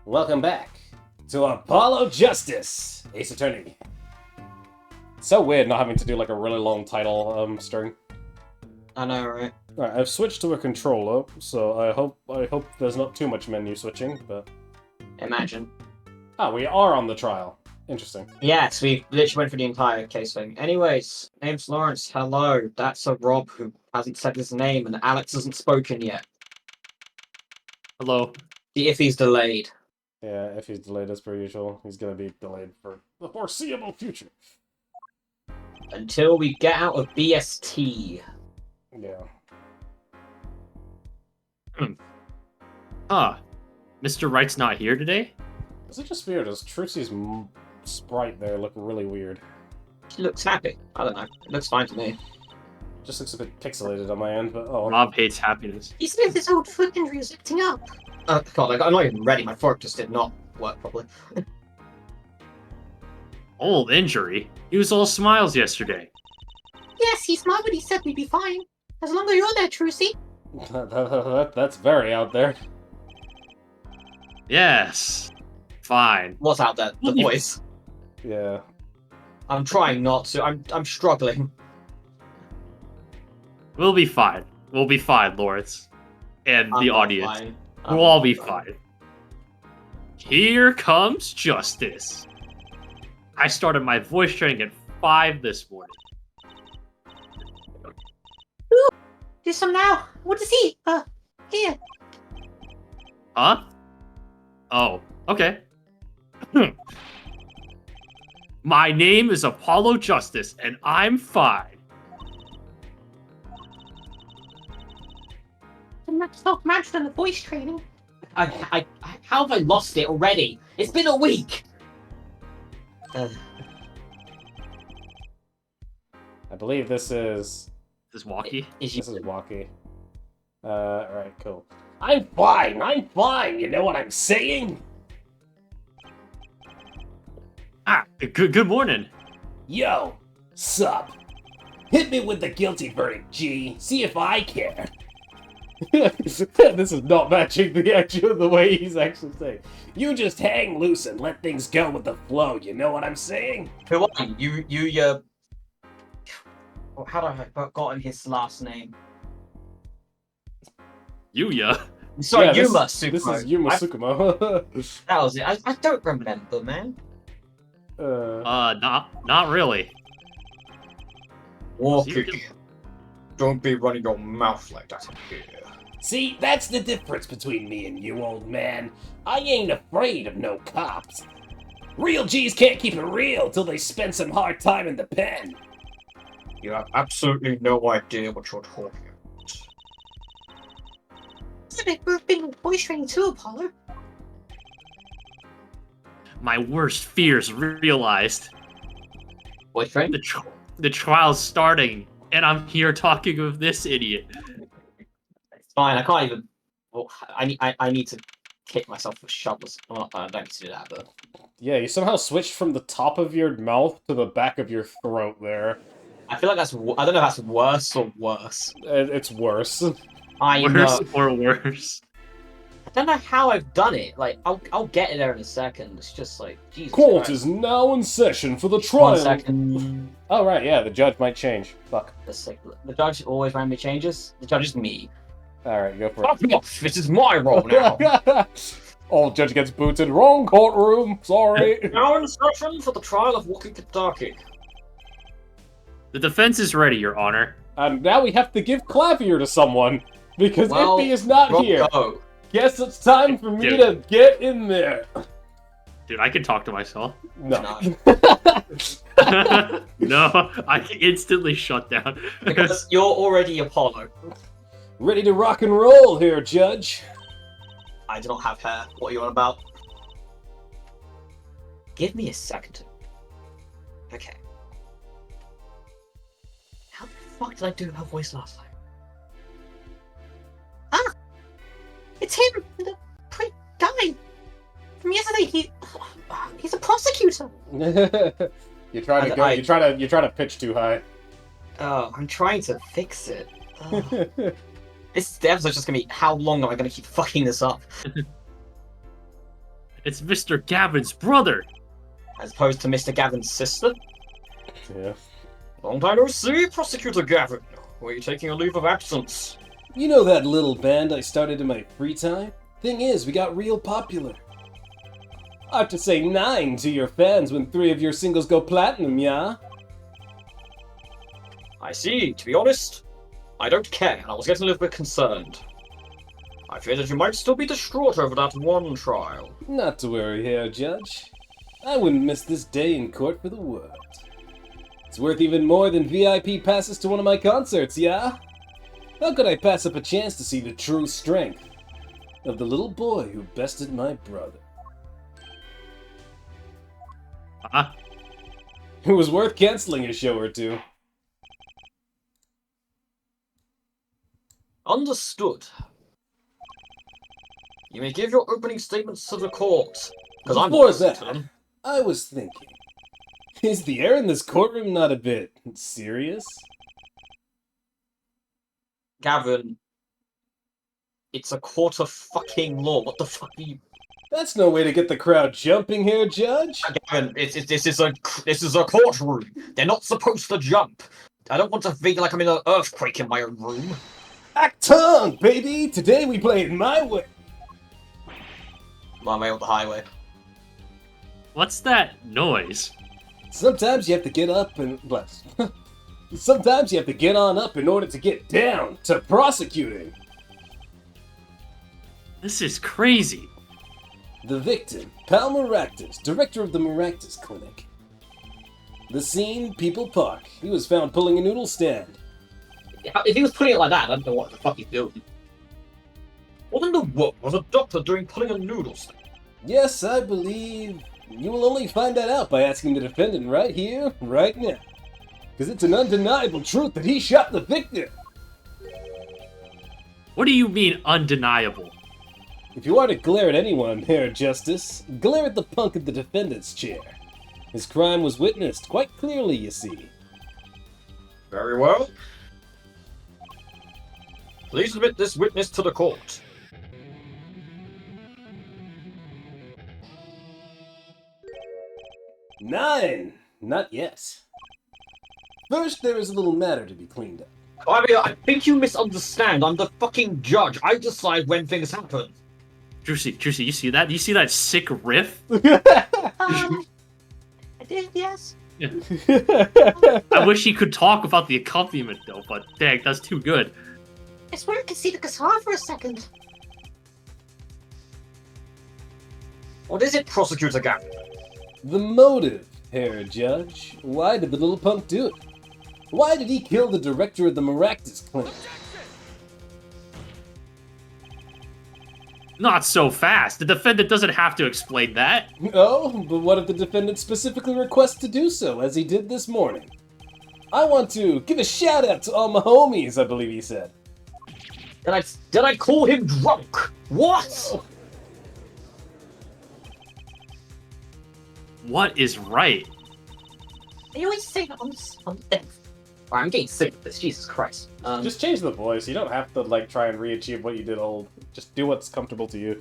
Welcome back to Apollo Justice, Ace Attorney. It's so weird not having to do like a really long title string. I know, right? Alright, I've switched to a controller, so I hope there's not too much menu switching, but... Imagine. Ah, we are on the trial. Interesting. Yes, we literally went through the entire case thing. Anyways, name's Lawrence. Hello. That's a Rob who hasn't said his name, and Alex hasn't spoken yet. Hello. See if he's delayed. Yeah, if he's delayed as per usual, he's gonna be delayed for the foreseeable future. Until we get out of BST. Yeah. Mr. Wright's not here today? Is it just weird? Does Trucy's sprite there look really weird? She looks happy. I don't know. It looks fine to me. Just looks a bit pixelated on my end, but oh. Rob hates happiness. He said his old foot injury is acting up. God, like, I'm not even ready. My fork just did not work properly. Old injury? He was all smiles yesterday. Yes, he smiled when he said we'd be fine. As long as you're there, Trucy. That's very out there. Yes. Fine. What's out there? The voice. Yeah. I'm trying not to. I'm struggling. We'll be fine. We'll be fine, Lawrence. And I'm the not audience. fine. We'll all be fine. Here comes justice. I started my voice training at 5 this morning. Do some now. What is he? Here. Huh? Oh, okay. My name is Apollo Justice, and I'm fine. Stop matched on the voice training. How have I lost it already? It's been a week. I believe this is... This walkie? Is This is Waki. Alright, cool. I'm fine, you know what I'm saying? Good morning. Yo, sup? Hit me with the guilty verdict, G. See if I care. This is not matching the way he's actually saying. You just hang loose and let things go with the flow, you know what I'm saying? Who are you? How do I have forgotten his last name? Yuya. Sorry, Yeah, Yuma this Sukumo. is Yuma Sukumo. That was it. I don't remember, man. Not really. Walkie. Don't be running your mouth like that here. See, that's the difference between me and you, old man. I ain't afraid of no cops. Real G's can't keep it real till they spend some hard time in the pen. You have absolutely no idea what you're talking about. Isn't it worth being in voice training too, Apollo? My worst fears realized. Boyfriend? The trial's starting, and I'm here talking with this idiot. It's fine. I can't even. Well, I need to kick myself with shovels. Well, I don't need to do that, but. Yeah, you somehow switched from the top of your mouth to the back of your throat there. I feel like that's. I don't know if that's worse or worse. It's worse. I Worse know. or worse. I don't know how I've done it. Like, I'll get there in a second. It's just like, Jesus Court Christ. is now in session for the trial. 1 second. Oh, right, yeah, the judge might change. Fuck. The judge always randomly changes. The judge is me. Alright, go for Fuck off! This is my role now. it. Old judge gets booted. Wrong courtroom. Sorry. Now in session for the trial of Walkie Kentucky. The defense is ready, Your Honor. And now we have to give Clavier to someone. Because Well, Iffy is not here. Go. Guess it's time for me Dude. to get in there. Dude, I can talk to myself. No. No, I instantly shut down. Because you're already Apollo. Ready to rock and roll here, Judge. I do not have hair. What are you on about? Give me a second. Okay. How the fuck did I do her voice last time? It's him, the guy from yesterday. He's a prosecutor. You try to go. You try to pitch too high. Oh, I'm trying to fix it. Oh. This episode's just gonna be, how long am I gonna keep fucking this up? It's Mr. Gavin's brother. As opposed to Mr. Gavin's sister? Yeah. Long time no see, Prosecutor Gavin. Were you taking a leave of absence? You know that little band I started in my free time? Thing is, we got real popular. I have to say 9 to your fans when 3 of your singles go platinum, yeah? I see. To be honest, I don't care, and I was getting a little bit concerned. I fear that you might still be distraught over that one trial. Not to worry here, Judge. I wouldn't miss this day in court for the world. It's worth even more than VIP passes to one of my concerts, yeah? How could I pass up a chance to see the true strength of the little boy who bested my brother? Huh? It was worth canceling a show or two. Understood. You may give your opening statements to the court, because I'm Before listening to that, them. I was thinking, is the air in this courtroom not a bit serious? Gavin, it's a court of fucking law. What the fuck are you... That's no way to get the crowd jumping here, Judge. Gavin, this is a courtroom. They're not supposed to jump. I don't want to feel like I'm in an earthquake in my own room. Act tongue, baby! Today we play it my way. My way on the highway. What's that noise? Sometimes you have to get up and... bless. Sometimes you have to get on up in order to get down to prosecuting. This is crazy. The victim, Pal Maractus, director of the Maractus Clinic. The scene, People Park. He was found pulling a noodle stand. If he was putting it like that, I don't know what the fuck he's doing. What in the world was a doctor doing pulling a noodle stand? Yes, I believe you will only find that out by asking the defendant right here, right now. Because it's an undeniable truth that he shot the victim. What do you mean undeniable? If you are to glare at anyone, Herr Justice, glare at the punk in the defendant's chair. His crime was witnessed quite clearly, you see. Very well. Please admit this witness to the court. Nine! Not yet. First, there is a little matter to be cleaned up. I mean, I think you misunderstand. I'm the fucking judge. I decide when things happen. Juicy, you see that? You see that sick riff? I did, yes. I wish he could talk about the accompaniment though, but dang, that's too good. I swear I could see the guitar for a second. What is it, Prosecutor Gavin? The motive, Herr Judge. Why did the little punk do it? Why did he kill the director of the Maractus Clinic? Not so fast. The defendant doesn't have to explain that. Oh, but what if the defendant specifically requests to do so, as he did this morning? I want to give a shout out to all my homies, I believe he said. Did I call him drunk? What? What is right? They always say that on things. I'm getting sick of this, Jesus Christ. Just change the voice. You don't have to, like, try and re-achieve what you did old. Just do what's comfortable to you.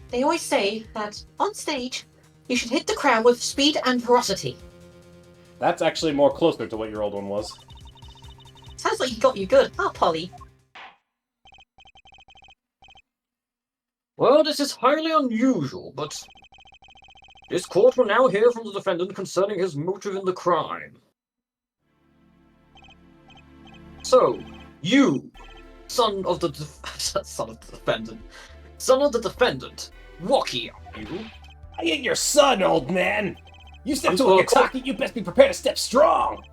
They always say that on stage, you should hit the crowd with speed and ferocity. That's actually more closer to what your old one was. Sounds like he got you good, huh, Polly? Well, this is highly unusual, but this court will now hear from the defendant concerning his motive in the crime. So, you, son of the defendant, what are you? I ain't your son, old man! You step I'm to a Kentucky, you best be prepared to step strong!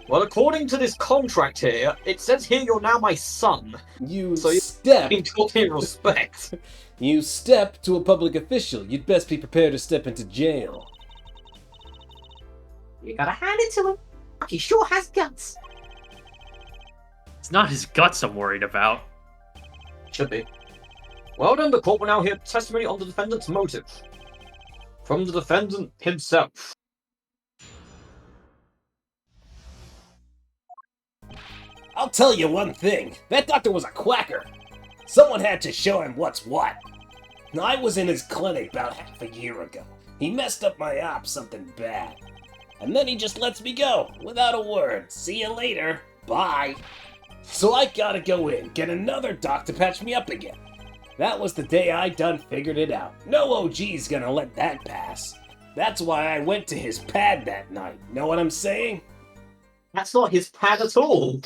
Well, according to this contract here, it says here you're now my son. You So you- step... Being taught in respect. You step to a public official, you'd best be prepared to step into jail. You gotta hand it to him. He sure has guts. It's not his guts I'm worried about. Should be. Well then, the court will now hear testimony on the defendant's motive. From the defendant himself. I'll tell you one thing, that doctor was a quacker. Someone had to show him what's what. I was in his clinic about half a year ago. He messed up my op something bad. And then he just lets me go, without a word. See you later. Bye. So I gotta go in, get another doc to patch me up again. That was the day I done figured it out. No OG's gonna let that pass. That's why I went to his pad that night. Know what I'm saying? That's not his pad at all.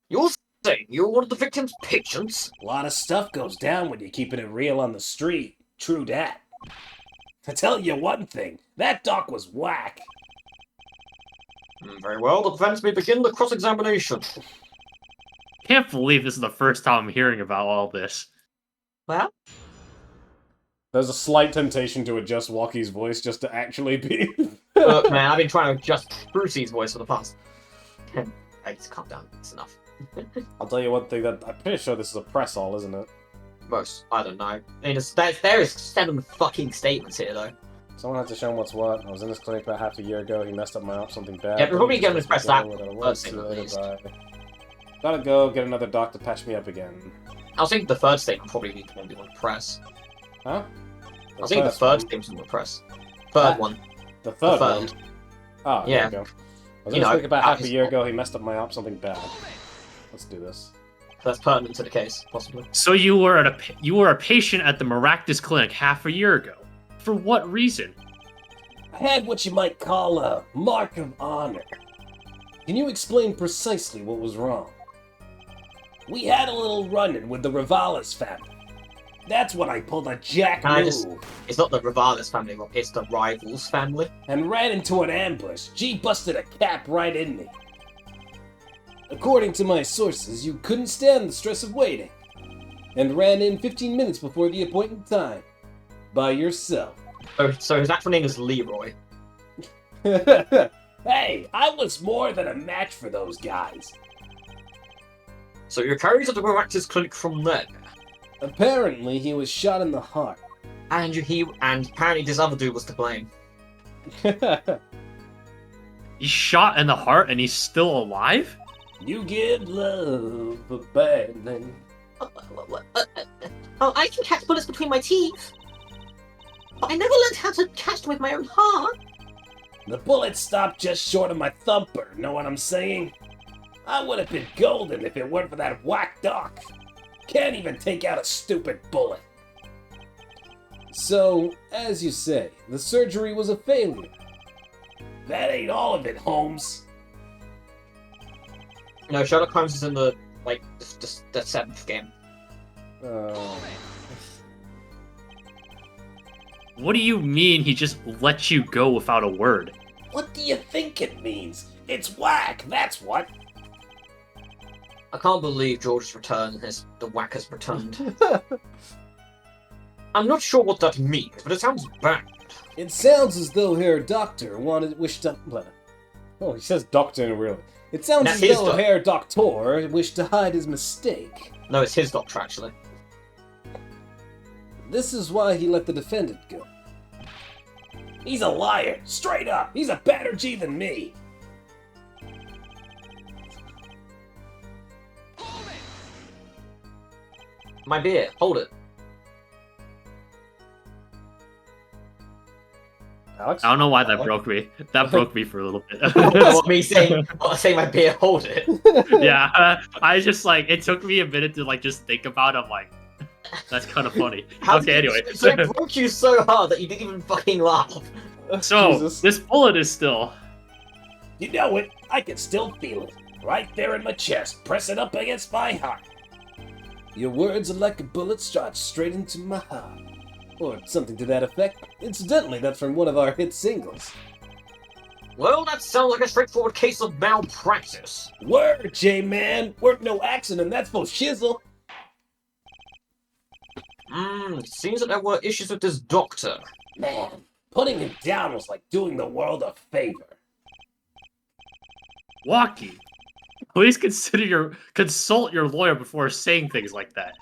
You're saying you're one of the victim's patients? A lot of stuff goes down when you're keeping it real on the street. True dat. To tell you one thing, that doc was whack. Very well, the defense may begin the cross-examination. Can't believe this is the first time I'm hearing about all this. Well? There's a slight temptation to adjust Walkie's voice just to actually be... Look, man, I've been trying to adjust Brucey's voice for the past... Hey, just calm down, it's enough. I'll tell you one thing, that I'm pretty sure this is a press-all, isn't it? Most, I don't know. I mean, there is 7 fucking statements here, though. Someone had to show him what's what. I was in this clinic about half a year ago. He messed up my op something bad. Yeah, we're probably going to press that Gotta third statement, at least. Gotta go get another doc to patch me up again. I was thinking the third statement probably need to be on press. Huh? I was thinking the third statement on press. Third one. The third The one? third. Oh, Yeah. there we go. I was in this clinic about half a year ago. He messed up my op something bad. Let's do this. That's pertinent to the case, possibly. So you were a patient at the Maractus Clinic half a year ago. For what reason? I had what you might call a mark of honor. Can you explain precisely what was wrong? We had a little run-in with the Rivales family. That's when I pulled a jack move. It's not the Rivales family, Rob, it's the Rivals family. And ran into an ambush. G busted a cap right in me. According to my sources, you couldn't stand the stress of waiting. And ran in 15 minutes before the appointed time. By yourself. So his actual name is Leroy. Hey, I was more than a match for those guys. So you're carried to the Maractus Clinic from there. Apparently, he was shot in the heart. And apparently this other dude was to blame. He's shot in the heart and he's still alive? You give love a bad name. Oh, I can catch bullets between my teeth. But I never learned how to catch them with my own heart. The bullet stopped just short of my thumper, know what I'm saying? I would have been golden if it weren't for that whack doc. Can't even take out a stupid bullet. So, as you say, the surgery was a failure. That ain't all of it, Holmes. No, Sherlock Holmes is in the 7th game. What do you mean he just let you go without a word? What do you think it means? It's whack, that's what. I can't believe George's return the whack has returned. I'm not sure what that means, but it sounds bad. It sounds as though Herr Doctor wished to... Oh, he says doctor really. It sounds That's as his though Herr Doctor wished to hide his mistake. No, it's his doctor, actually. This is why he let the defendant go. He's a liar, straight up. He's a better G than me. My beer, hold it. Alex? I don't know why that broke me. That broke me for a little bit. What, me saying, my beer, hold it. Yeah, I just it took me a minute to just think about it. I'm like, that's kind of funny. Anyway. So it broke you so hard that you didn't even fucking laugh. So, Jesus. this bullet is still... You know it. I can still feel it. Right there in my chest, pressing up against my heart. Your words are like a bullet shot straight into my heart. Or something to that effect. Incidentally, that's from one of our hit singles. Well, that sounds like a straightforward case of malpractice. Word, J-Man! Work no accident, that's for shizzle. Seems that there were issues with this doctor. Man, putting him down was like doing the world a favor. Walkie, please consult your lawyer before saying things like that.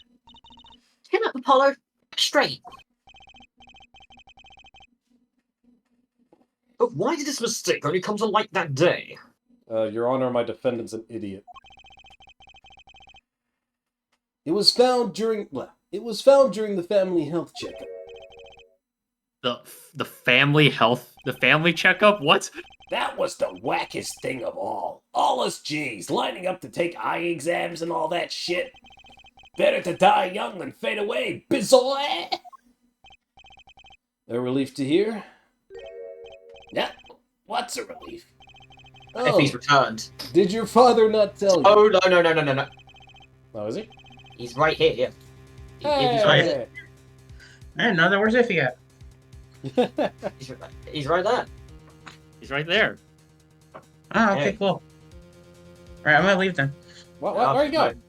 Chin up, Apollo. Straight. But why did this mistake only come to light that day? Your Honor, my defendant's an idiot. It was found during... It was found during the family health checkup. The family checkup? What? That was the wackest thing of all. All us G's lining up to take eye exams and all that shit. Better to die young than fade away, bizoy! A relief to hear? Yeah, what's a relief? If he's returned. Did your father not tell you? Oh, no. Oh, is he? He's right here, yeah. He's right here. I didn't know there was Iffy at. He's right there. He's right there. Oh, okay, Hey. cool. Alright, I'm gonna leave then. Where are you going?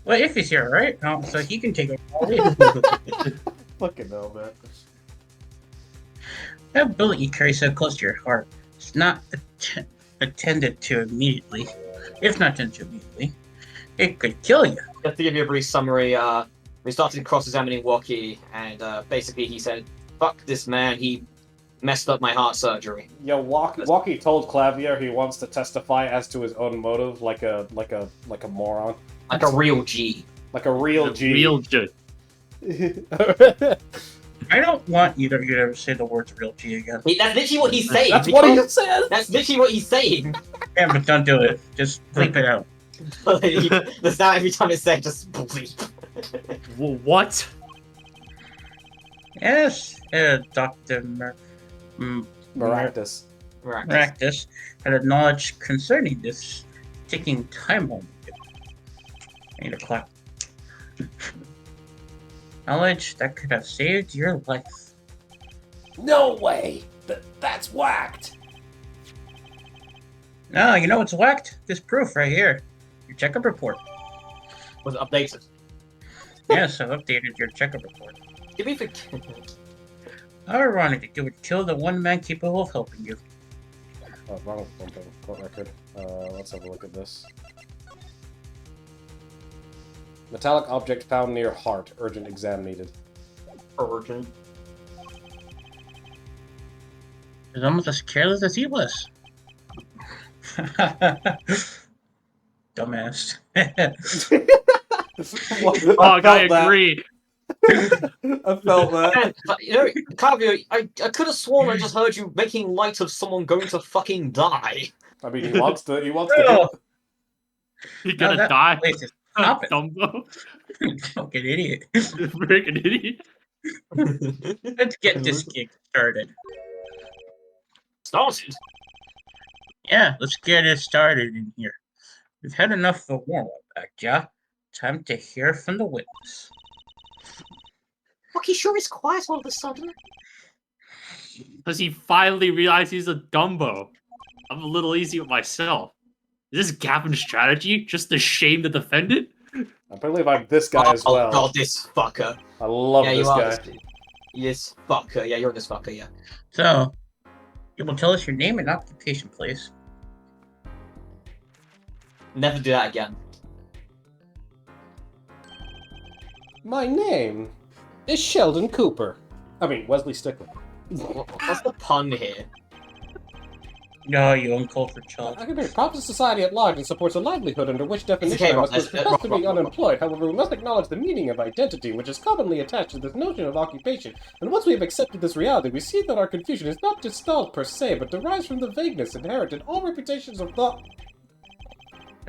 Well, Iffy's here, right? Oh, so he can take over. Fucking hell, man. That bullet you carry so close to your heart is not attended to immediately. If not attended to immediately, it could kill you. Just to give you a brief summary, we started cross-examining Waki, and basically he said, "Fuck this man, he messed up my heart surgery." Yo, Waki told Clavier he wants to testify as to his own motive, like a moron, Like a real G. like a real G. Real G. I don't want either of you to ever say the words real G again. That's literally what he's saying. That's what he says. That's literally what he's saying. Yeah, but don't do it. Just bleep it out. There's now every time it's said, just bleep. What? Yes, Dr. Maractus. Right. Practice had a knowledge concerning this ticking time bomb. I need a clap. Knowledge that could have saved your life. No way. That's whacked. No, you know what's whacked? This proof right here. Your checkup report. Was it updated? Yes, I've updated your checkup report. Give me for... Ironic, it would kill the one man capable of helping you. Oh, wrong thing. Court record. Let's have a look at this. Metallic object found near heart. Urgent exam needed. Origin. It's almost as careless as he was. Dumbass. I agree. I felt that. Man, you know, Cavio, I could have sworn I just heard you making light of someone going to fucking die. I mean, he wants to. No. You're gonna that die. place is Stop it. Dumbo. Fucking idiot. Freaking idiot. Let's get this gig started. Started? Yeah, let's get it started in here. We've had enough of a warm-up act, yeah? Time to hear from the witness. Waki sure is quiet all of a sudden. Because he finally realized he's a Dumbo. I'm a little easy with myself. Is this Gavin's strategy? Just to shame the defendant? I believe I'm this guy as well. Oh god, this fucker. I love Yeah, this you are guy. this fucker. Yeah, you're this fucker, yeah. So, you will tell us your name and occupation, please. Never do that again. My name is Sheldon Cooper. I mean, Wesley Stickler. What's the pun here? No, you uncultured child. I can be proud of society at large and supports a livelihood under which definition okay, I Rob, must profess to be unemployed. However, we must acknowledge the meaning of identity, which is commonly attached to this notion of occupation. And once we have accepted this reality, we see that our confusion is not gestalt per se, but derives from the vagueness inherent in all reputations of thought.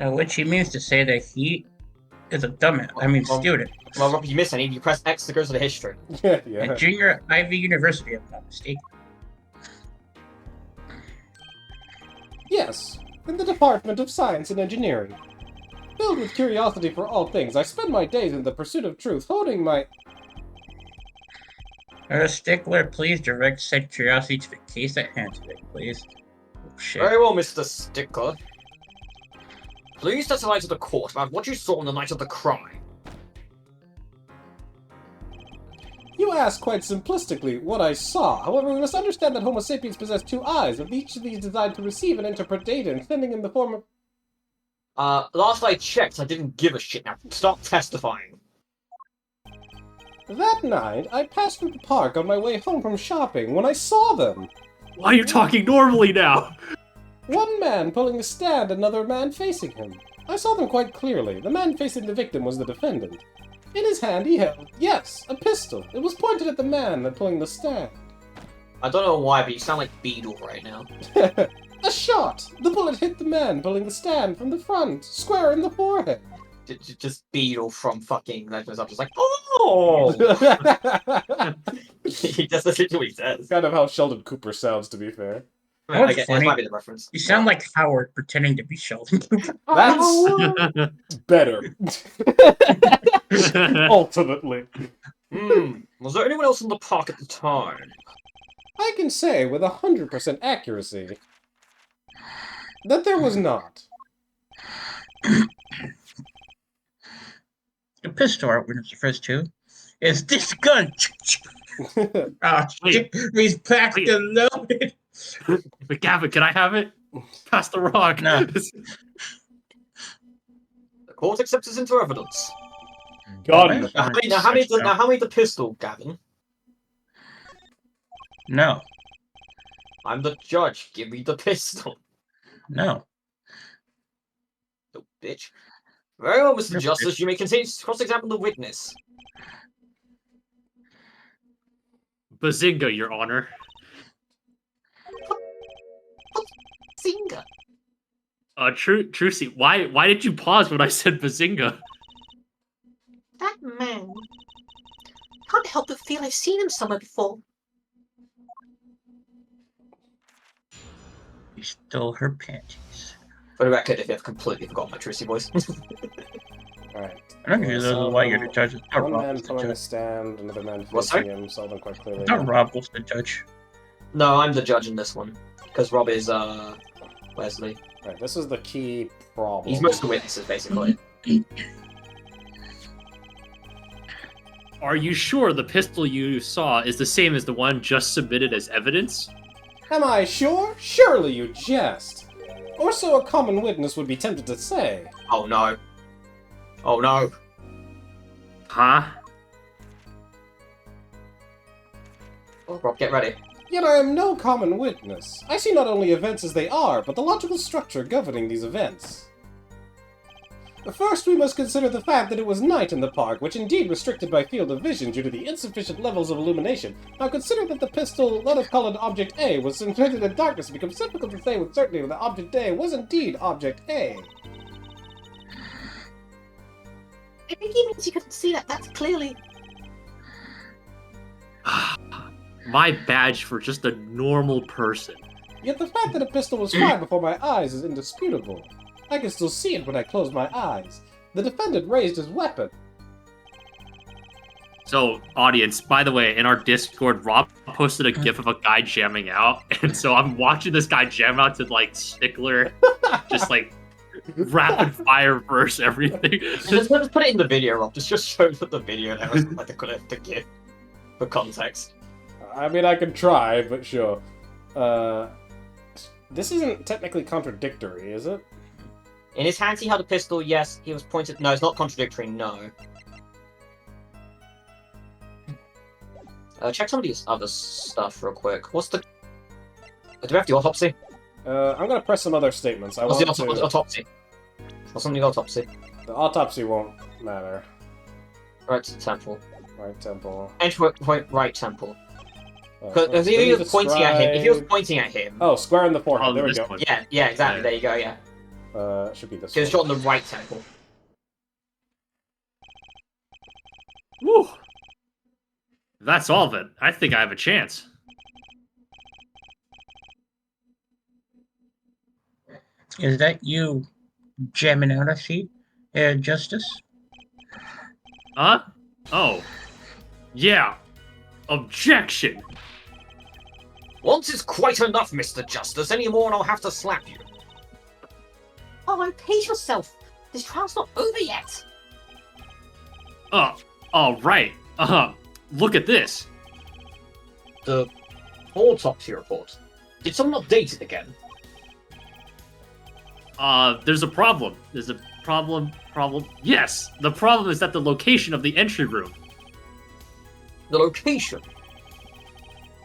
Which he means to say that he is a dumbass. I mean, student. Well, Rob, you miss any. You press X to go to the history. Yeah. At Junior Ivy University, if I'm not mistaken. Yes, in the Department of Science and Engineering. Filled with curiosity for all things, I spend my days in the pursuit of truth, honing my... Stickler, please direct said curiosity to the case at hand today, please. Oh, shit. Very well, Mr. Stickler. Please testify to the court about what you saw on the night of the crime. You ask quite simplistically what I saw. However, we must understand that Homo sapiens possess two eyes, with each of these designed to receive and interpret data, and sending in the form of... Last I checked, I didn't give a shit. Now, stop testifying. That night, I passed through the park on my way home from shopping when I saw them. Why are you talking normally now? One man pulling a stand, another man facing him. I saw them quite clearly. The man facing the victim was the defendant. In his hand he held, yes, a pistol. It was pointed at the man pulling the stand. I don't know why, but you sound like Beedle right now. A shot! The bullet hit the man pulling the stand from the front, square in the forehead. Just Beedle from fucking Legends of just like, oh! He just listens to what he says. Kind of how Sheldon Cooper sounds, to be fair. I What's guess, funny? it might be the reference. You sound like Howard pretending to be Sheldon Cooper. That's better. Ultimately. Was there anyone else in the park at the time? I can say with 100% accuracy that there was not. The pistol art witness the first two is this gun. Wait. He's packed Wait. and loaded. But Gavin, can I have it? Pass the rock. No. The court accepts this into evidence. Gun. Now, how many the pistol, Gavin? No, I'm the judge. Give me the pistol. no. You bitch. Very well, Mr. You're Justice. You may continue to cross-examine the witness. Bazinga, Your Honor. Zinga. Trucy, why did you pause when I said Bazinga? That man. Can't help but feel I've seen him somewhere before. He stole her panties. For the record, if you have completely forgotten my Trucy voice. Alright. I don't usually know why you're the judge. It's not One Rob man was the pulling a judge. stand, another man What's facing him, saw them quite clearly. It's not Rob was the judge. No, I'm the judge in this one. Because Rob is, Wesley. Right, this is the key problem. He's most of the witnesses, basically. Are you sure the pistol you saw is the same as the one just submitted as evidence? Am I sure? Surely you jest. Or so a common witness would be tempted to say. Oh no. Oh no. Huh? Oh, Rob, get ready. Yet I am no common witness. I see not only events as they are, but the logical structure governing these events. First, we must consider the fact that it was night in the park, which indeed restricted my field of vision due to the insufficient levels of illumination. Now consider that the pistol, let us call it Object A, was implanted in darkness. It becomes difficult to say with certainty that Object A was indeed Object A. I think he means you couldn't see that. That's clearly. My badge for just a normal person. Yet the fact that a pistol was fired before my eyes is indisputable. I can still see it when I close my eyes. The defendant raised his weapon. So, audience, by the way, in our Discord, Rob posted a gif of a guy jamming out, and so I'm watching this guy jam out to, like, Stickler, just, like, rapid fire verse everything. Just put it in the video, Rob. Just show the video there as like the GIF for context. I mean, I can try, but sure. This isn't technically contradictory, is it? In his hands, he held a pistol. Yes, he was pointed. No, it's not contradictory. No. Check some of these other stuff real quick. What's the? Do we have the autopsy? I'm gonna press some other statements. What's the autopsy? What's on the autopsy? The autopsy won't matter. Right temple. Right temple. Entry point right temple. Let Because me if he was pointing at him, describe- Oh, square in the forehead. Oh, there we this go. one. yeah, exactly. There you go. Yeah. Should be this He was one. shot on the right temple. Woo! If that's all of it. I think I have a chance. Is that you jamming out a sheet, Justice? Huh? Oh. Yeah. Objection! Once is quite enough, Mr. Justice. Any more and I'll have to slap you. Oh, pace yourself. This trial's not over yet. Oh, right. Look at this. The autopsy report. Did someone update it again? There's a problem. There's a problem. Yes, the problem is that the location of the entry room. The location.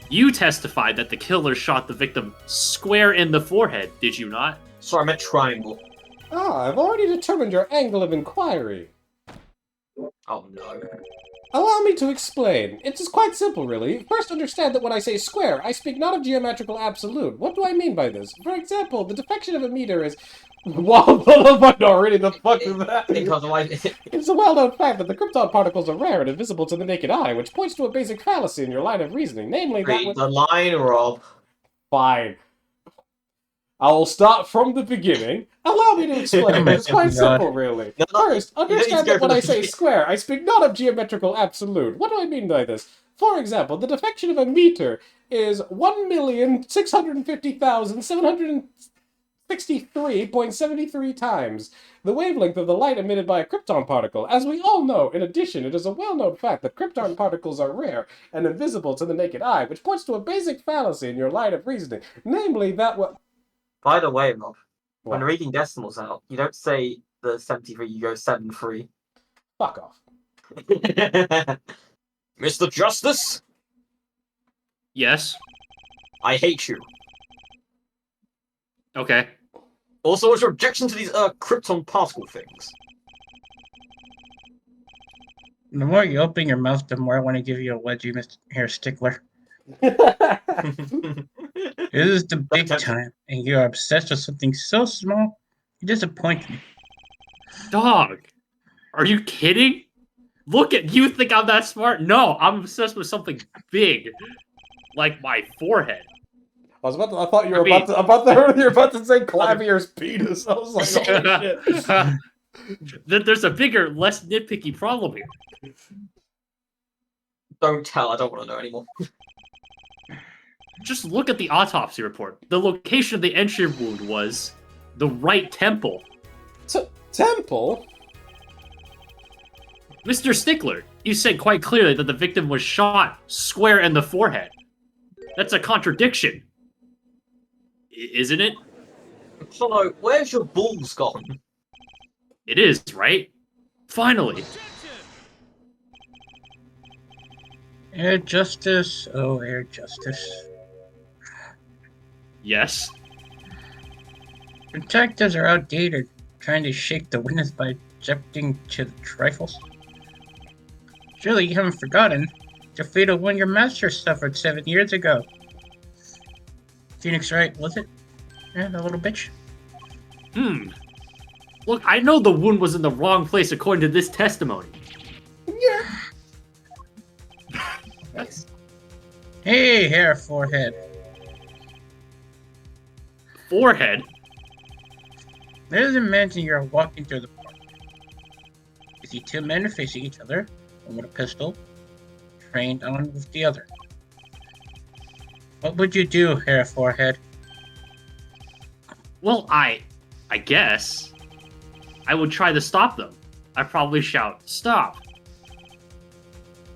You testified that the killer shot the victim square in the forehead, did you not? Sorry, I meant triangle. Ah, I've already determined your angle of inquiry. Oh no. Allow me to explain. It is quite simple, really. First, understand that when I say square, I speak not of geometrical absolute. What do I mean by this? For example, the deflection of a meter is... Wow, the minority, the fuck is that? Because like, It's a well-known fact that the krypton particles are rare and invisible to the naked eye, which points to a basic fallacy in your line of reasoning, namely that... read the line, Rob. Fine. I will start from the beginning. Allow me to explain. Oh It's quite my God. simple, really. No, First, you don't need to understand go that when for I the say beginning. square, I speak not of geometrical absolute. What do I mean by this? For example, the deflection of a meter is 1,650,763.73 times the wavelength of the light emitted by a krypton particle. As we all know, in addition, it is a well-known fact that krypton particles are rare and invisible to the naked eye, which points to a basic fallacy in your line of reasoning, namely that what... By the way, Rob, when What? reading decimals out, you don't say the 73, you go 73. Fuck off. Mr. Justice, Yes. I hate you. Okay. Also, what's your objection to these krypton particle things? The more you open your mouth, the more I want to give you a wedgie, Mr. Hair Stickler. This is the big time, and you're obsessed with something so small, you disappoint me. Dog. Are you kidding? Look at you think I'm that smart? No, I'm obsessed with something big. Like my forehead. I thought you were I mean- you were about to say Clavier's penis. I was like, holy shit. There's a bigger, less nitpicky problem here. Don't tell, I don't want to know anymore. Just look at the autopsy report. The location of the entry wound was the right temple. Temple? Mr. Stickler, you said quite clearly that the victim was shot square in the forehead. That's a contradiction. Isn't it? Apollo, where's your balls gone? It is, right? Finally. Air Justice, oh, Air Justice. Yes. Detectives are outdated, trying to shake the witness by objecting to the trifles. Surely you haven't forgotten the fatal wound your master suffered 7 years ago. Phoenix Wright, was it? Yeah, that little bitch. Look, I know the wound was in the wrong place according to this testimony. Yeah. Nice. Hey, hair forehead. Forehead? Let's imagine you're walking through the park. You see two men facing each other, one with a pistol, trained on with the other. What would you do, hair forehead? Well, I guess I would try to stop them. I'd probably shout, "Stop!"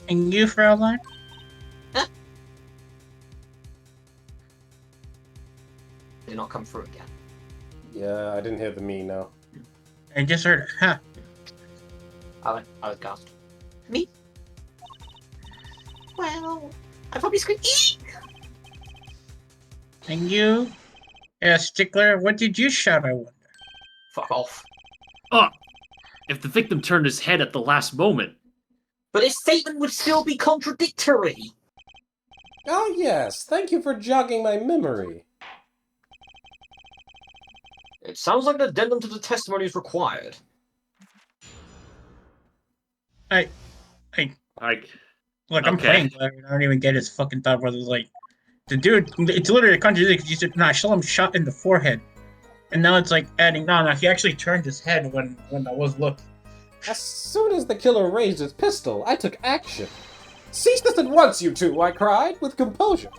And you, Fraulein? Did not come through again. Yeah, I didn't hear the me, no. I just heard, huh. I was gasped. Me? Well, I probably scream, eek! And you, Stickler, what did you shout, I wonder? Fuck off. If the victim turned his head at the last moment. But his statement would still be contradictory. Oh, yes. Thank you for jogging my memory. It sounds like an addendum to the testimony is required. Like, Look, I'm Okay. playing, but I don't even get his fucking thought process. Like, the dude, it's literally a contradiction because you said, nah, I saw him shot in the forehead. And now it's like adding, no, he actually turned his head when I was looking. As soon as the killer raised his pistol, I took action. Cease this at once, you two, I cried, with composure.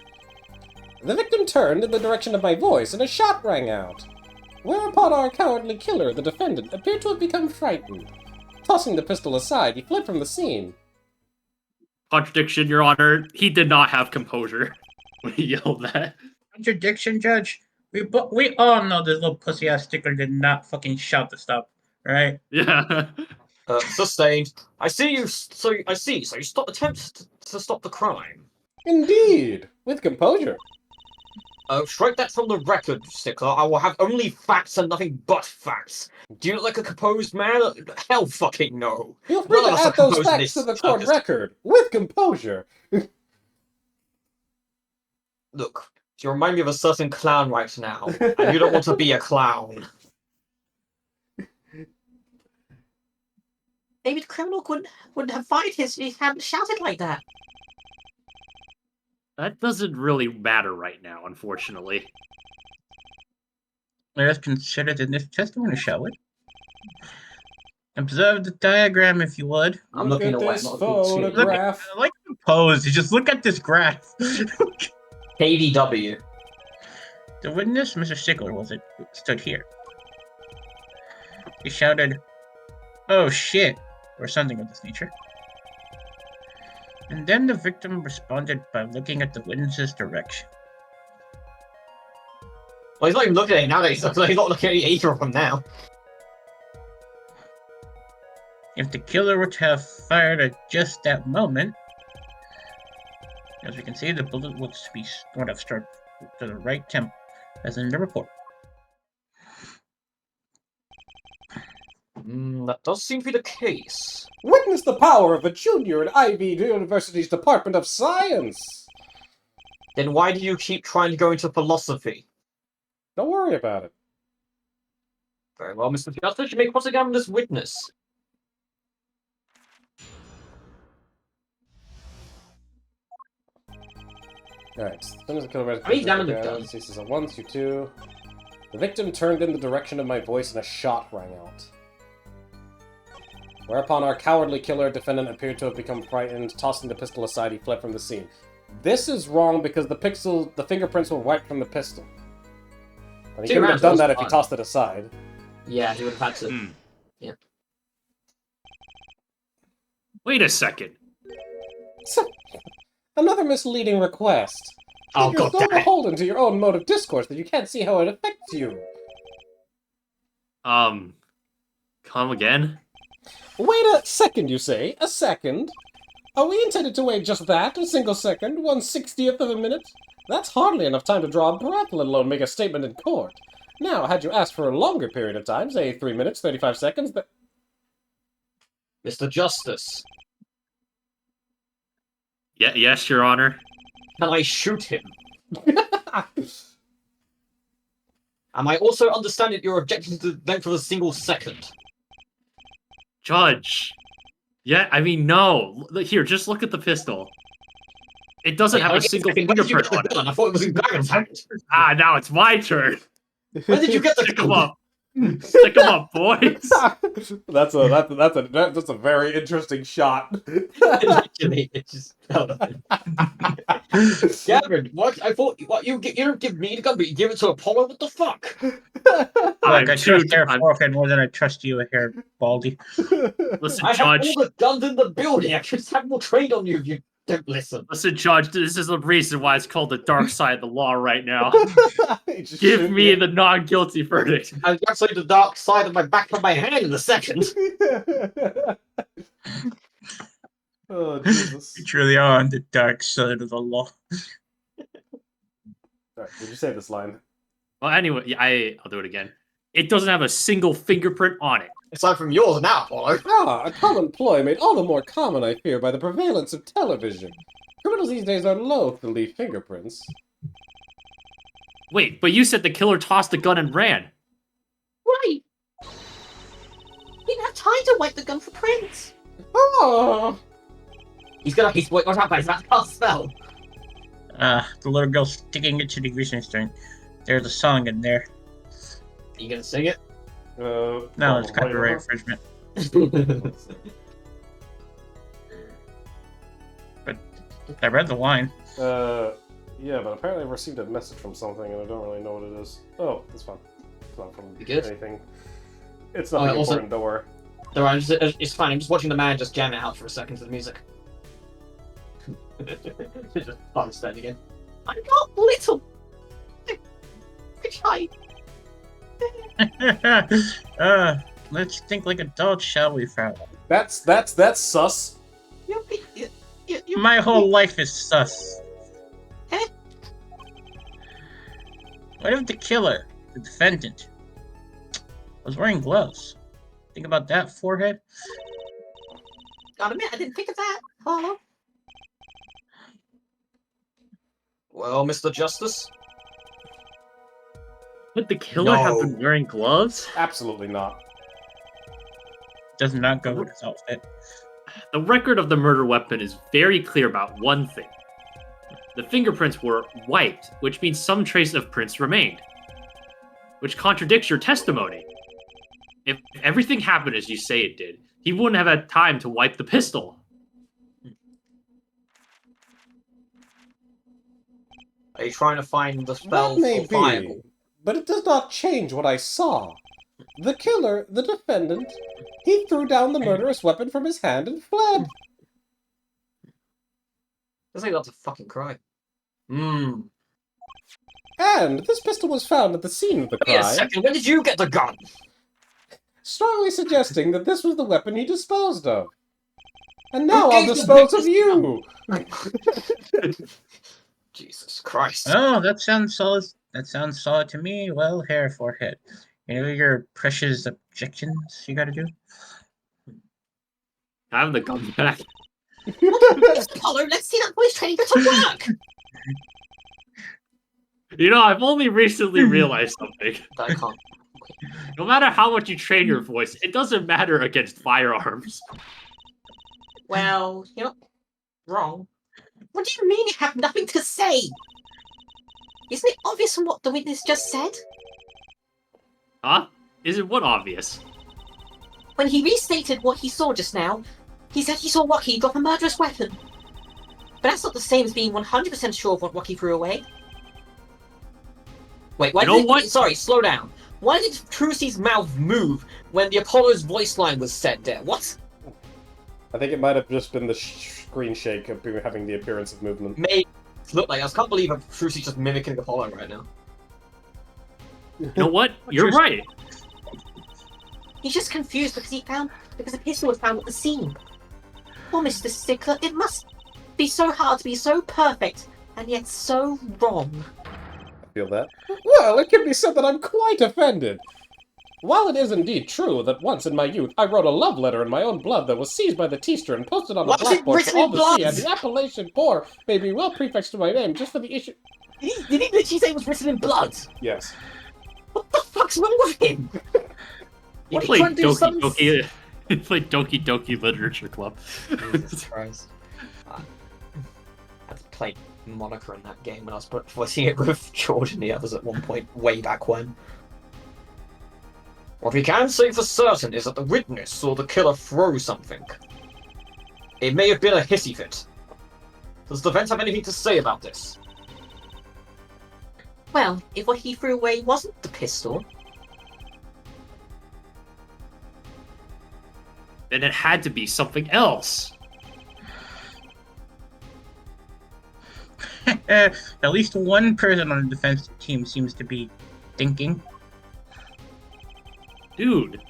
The victim turned in the direction of my voice, and a shot rang out. Whereupon our cowardly killer, the defendant, appeared to have become frightened. Tossing the pistol aside, he fled from the scene. contradiction, Your Honor. He did not have composure when he yelled that. Contradiction, Judge? We all know this little pussy ass Stickler did not fucking shout to stop, right? Yeah. Sustained. I see you. So you stopped attempts to stop the crime. Indeed, with composure. Strike that from the record, Stickler. I will have only facts and nothing but facts. Do you look like a composed man? Hell fucking no. Feel free None to of us are add those composed in facts to this the court circus. record, with composure. Look, you remind me of a certain clown right now, and you don't want to be a clown. Maybe the criminal wouldn't have fired his if he hadn't shouted like that. That doesn't really matter right now, unfortunately. Let us consider the next testimony, shall we? Observe the diagram, if you would. I'm Look looking at away. this I'm not looking at you. photograph. I like the pose. You just look at this graph. KDW. The witness, Mr. Stickler, was it? Stood here. He shouted, "Oh shit," or something of this nature. And then the victim responded by looking at the witness's direction. Well, he's not even looking at it nowadays. He's not looking at either of them now. If the killer were to have fired at just that moment, as we can see, the bullet would have struck to the right temple, as in the report. That does seem to be the case. Witness the power of a junior in Ivy University's Department of Science. Then why do you keep trying to go into philosophy? Don't worry about it. Very well, Mr. Piazza, you may cross-examine this witness. Alright, as soon as the killer I mean, examine the gun. This is a 1 through 2. The victim turned in the direction of my voice and a shot rang out. Whereupon our cowardly killer defendant appeared to have become frightened. Tossing the pistol aside, he fled from the scene. This is wrong because the fingerprints were wiped from the pistol. And he couldn't have done that if he tossed it aside. Yeah, he would have had to. Yeah. Wait a second. Another misleading request. Oh, You're God so damn it. beholden to your own mode of discourse that you can't see how it affects you. Come again? Wait a second, you say? A second? Are we intended to wait just that? A single second? 1/60th of a minute? That's hardly enough time to draw a breath, let alone make a statement in court. Now, had you asked for a longer period of time, say 3 minutes, 35 seconds, that... Mr. Justice, Yeah, yes, Your Honor. can I shoot him? Am I also understanding your objection to the length of a single second? Judge. Yeah, I mean, no. Here, just look at the pistol. It doesn't have a single fingerprint on it. I thought it was in Dragon's hand. Ah, now it's my turn. Where did you get the Stick 'em up. Stick 'em up, boys. That's a very interesting shot. Literally, it just fell off. Gavin, what? I thought you don't give me the gun, but you give it to Apollo. What the fuck? Look, I trust their forehead more than I trust you here, Baldy. Listen, I have Judge. all the guns in the building. I just have more trained on you. You don't listen. Listen, Judge. This is the reason why it's called the dark side of the law right now. Just Give shoot me the non-guilty verdict. I'll actually the dark side of my back of my hand in a second. Oh, Jesus. You truly are on the dark side of the law. Sorry, did you say this line? Well, anyway, yeah, I'll do it again. It doesn't have a single fingerprint on it. Aside from yours now, Apollo. Ah, a common ploy made all the more common, I fear, by the prevalence of television. Criminals these days are loath to leave fingerprints. Wait, but you said the killer tossed the gun and ran. Right. He didn't have time to wipe the gun for prints. Oh! He's what happened? He's about to cast a spell. The little girl sticking it to the greasing string. There's a song in there. Are you gonna sing it? No, it's copyright infringement. But I read the line. Yeah, but apparently I've received a message from something and I don't really know what it is. Oh, it's fine. It's not from anything. It's nothing important, don't worry. No, it's fine. I'm just watching the man just jam it out for a second to the music. Just fun stand again. I'm not little. I Let's think like adults, shall we, Farrell? That's sus. My whole life is sus. What if the killer, the defendant, was wearing gloves? Think about that, forehead. Gotta admit, I didn't think of that. Oh. Well, Mr. Justice? Would the killer have No. been wearing gloves? Absolutely not. Does not go with his outfit. The record of the murder weapon is very clear about one thing. The fingerprints were wiped, which means some trace of prints remained. Which contradicts your testimony. If everything happened as you say it did, he wouldn't have had time to wipe the pistol. Are you trying to find the That spell may for fireball? be, but it does not change what I saw. The killer, the defendant, he threw down the murderous weapon from his hand and fled. Looks like that's a fucking crime. Hmm. And this pistol was found at the scene of the Wait a crime, second, when did you get the gun? strongly suggesting that this was the weapon he disposed of. And now Who I'll gave the dispose of witness you! Jesus Christ. Oh, that sounds solid. That sounds solid to me. Well, hair, forehead. You know your precious objections you gotta do? Have the gun back. Apollo, let's see that voice training go to work! You know, I've only recently realized something. I can't. No matter how much you train your voice, it doesn't matter against firearms. Well, you're not wrong. What do you mean you have nothing to say? Isn't it obvious from what the witness just said? Huh? Isn't what obvious? When he restated what he saw just now, he said he saw Rocky drop a murderous weapon. But that's not the same as being 100% sure of what Rocky threw away. Wait, why You know did what? Sorry, slow down. Why did Trucy's mouth move when the Apollo's voice line was said there? What? I think it might have just been the screen shake of having the appearance of movement. Made look like I can't believe Trucy's just mimicking Apollo right now. You know what? You're right. He's just confused because the pistol was found at the scene. Poor Mr. Stickler, it must be so hard to be so perfect and yet so wrong. I feel that. Well, it can be said that I'm quite offended. While it is indeed true that once in my youth I wrote a love letter in my own blood that was seized by the teaster and posted on a Was it blackboard for written all in to blood? see, and the appellation poor may be well prefixed to my name just for the issue. Did he literally say it was written in blood? Yes. What the fuck's wrong with him? He What, played trying to do Doki some- Doki. He played Doki Doki Literature Club. Jesus Christ. I had to play Monica in that game when I was voicing it with George and the others at one point, way back when. What we can say for certain is that the witness saw the killer throw something. It may have been a hissy fit. Does the defense have anything to say about this? Well, if what he threw away wasn't the pistol, Then it had to be something else. At least one person on the defense team seems to be thinking. Dude.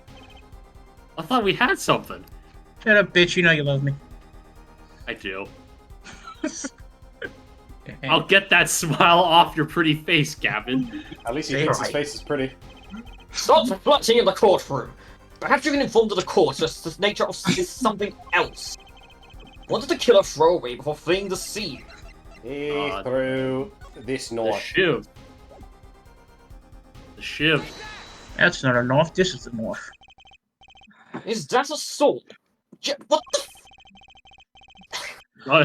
I thought we had something. Shut up, bitch. You know you love me. I do. I'll get that smile off your pretty face, Gavin. At least he Say thinks right. his face is pretty. Stop flirting in the courtroom! Perhaps you can inform to the court as to the nature of this something else. What did the killer throw away before fleeing the scene? He Uh, threw this The north. shiv. The shiv. That's not a north. This is the north. Is that a sword? What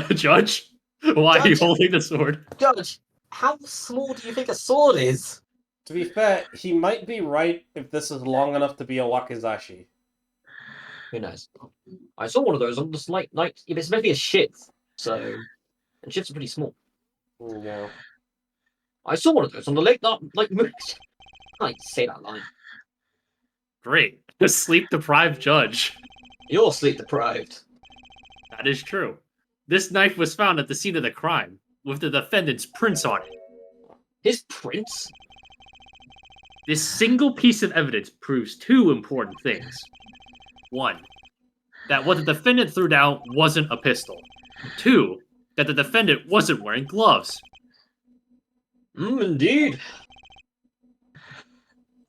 the Judge? Why are you Judge. holding the sword? Judge, how small do you think a sword is? To be fair, he might be right if this is long enough to be a wakizashi. Who knows? I saw one of those on this like it's meant to be a shiv, so and shivs are pretty small. Yeah. I saw one of those on the lake like I can't say that line. Great. A sleep-deprived judge. You're sleep deprived. That is true. This knife was found at the scene of the crime, with the defendant's prints on it. His prints? This single piece of evidence proves two important things. One, that what the defendant threw down wasn't a pistol. Two, that the defendant wasn't wearing gloves. Indeed.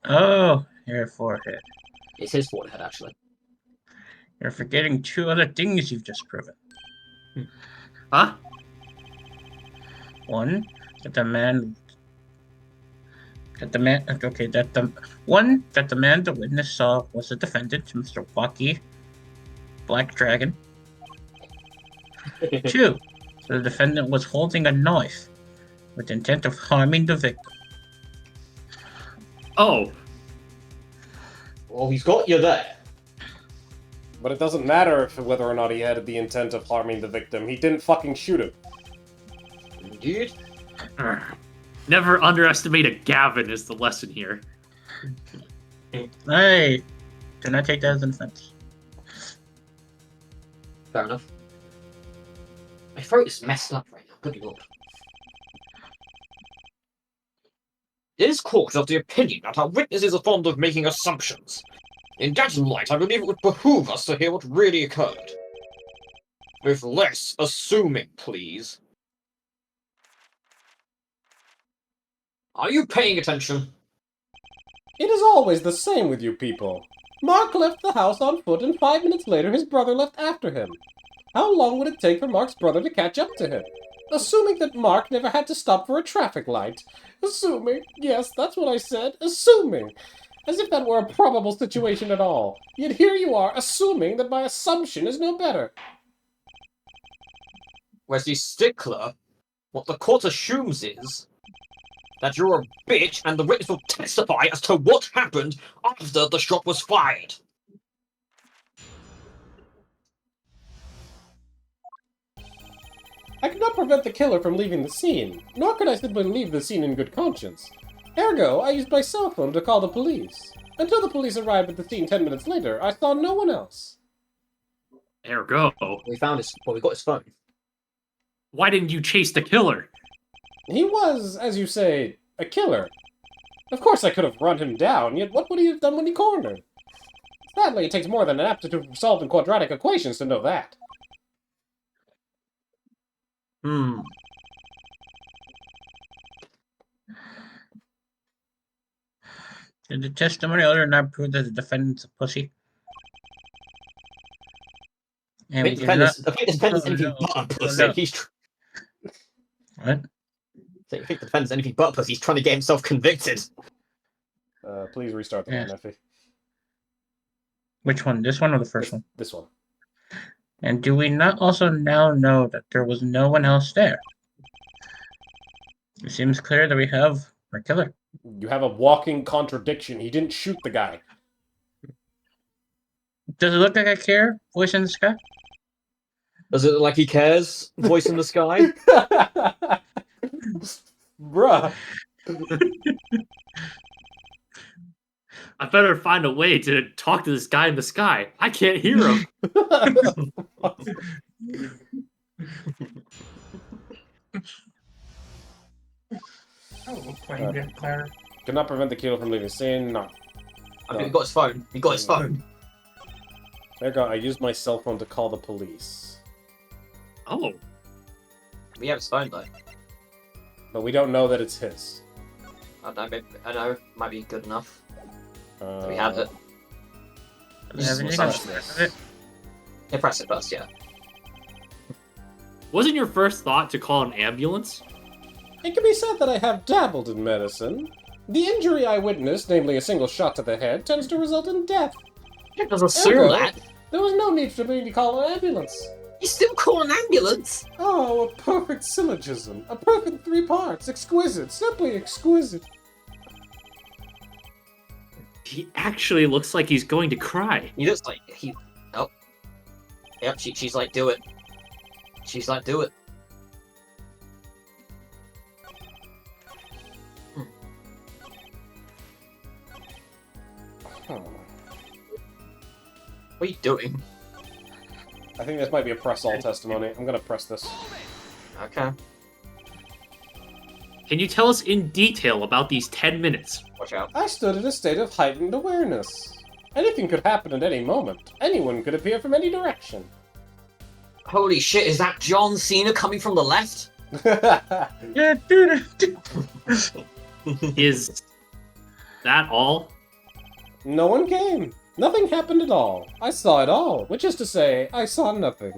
Oh, your forehead. It's his forehead, actually. You're forgetting 2 other things you've just proven. Huh? One, that the man. One, that the man the witness saw was the defendant, Mr. Wacky Black Dragon. 2, the defendant was holding a knife with the intent of harming the victim. Oh, Well, he's got you there. But it doesn't matter whether or not he had the intent of harming the victim. He didn't fucking shoot him. Indeed. never underestimate a Gavin is the lesson here. Hey, do not take that as an offense. Fair enough. My throat is messed up right now. Good lord. This court of the opinion that our witnesses are fond of making assumptions. In that light, I believe it would behoove us to hear what really occurred. With less assuming, please. Are you paying attention? It is always the same with you people. Mark left the house on foot, and 5 minutes later his brother left after him. How long would it take for Mark's brother to catch up to him? Assuming that Mark never had to stop for a traffic light. Assuming, yes, that's what I said, assuming. As if that were a probable situation at all. Yet here you are, assuming that my assumption is no better. Wesley Stickler, what the court assumes is that you're a bitch and the witness will testify as to what happened after the shot was fired. I could not prevent the killer from leaving the scene, nor could I simply leave the scene in good conscience. Ergo, I used my cell phone to call the police. Until the police arrived at the scene 10 minutes later, I saw no one else. Ergo, We found his. Well, we got his phone. why didn't you chase the killer? He was, as you say, a killer. Of course I could have run him down, yet what would he have done when he cornered? Sadly, it takes more than an aptitude for solving quadratic equations to know that. Did the testimony other than that prove that the defendant's a pussy? And we did not. I think the defendant's anything but a pussy. no. He's. What? I think the defendant's anything but a pussy. He's trying to get himself convicted. Please restart the Yeah. one, Effie. Which one? This one or the first one? This one. And do we not also now know that there was no one else there? It seems clear that we have our killer. You have a walking contradiction. He didn't shoot the guy. Does it look like I care? Voice in the sky? Does it look like he cares? Voice in the sky? Bruh. I better find a way to talk to this guy in the sky. I can't hear him. Could not prevent the killer from leaving the scene. No. I think he got his phone. He got his phone. There you go. I used my cell phone to call the police. Oh, We have his phone though. But we don't know that it's his. I don't know. I know. Might be good enough. Uh, We have it. Do we have anything else of it? Yeah, press it first. Yeah. wasn't your first thought to call an ambulance? It can be said that I have dabbled in medicine. The injury I witnessed, namely a single shot to the head, tends to result in death. It does assume Ergo, that. There was no need for me to call an ambulance. You still call an ambulance? Oh, a perfect syllogism. A perfect 3 parts. Exquisite. Simply exquisite. He actually looks like he's going to cry. He looks like he. Oh. Yep. She's like, do it. She's like, do it. Huh. What are you doing? I think this might be a press all testimony. I'm gonna press this. Okay. Can you tell us in detail about these 10 minutes? Watch out. I stood in a state of heightened awareness. Anything could happen at any moment. Anyone could appear from any direction. Holy shit! Is that John Cena coming from the left? Yeah, dude. Is That all? No one came. Nothing happened at all. I saw it all, which is to say, I saw nothing.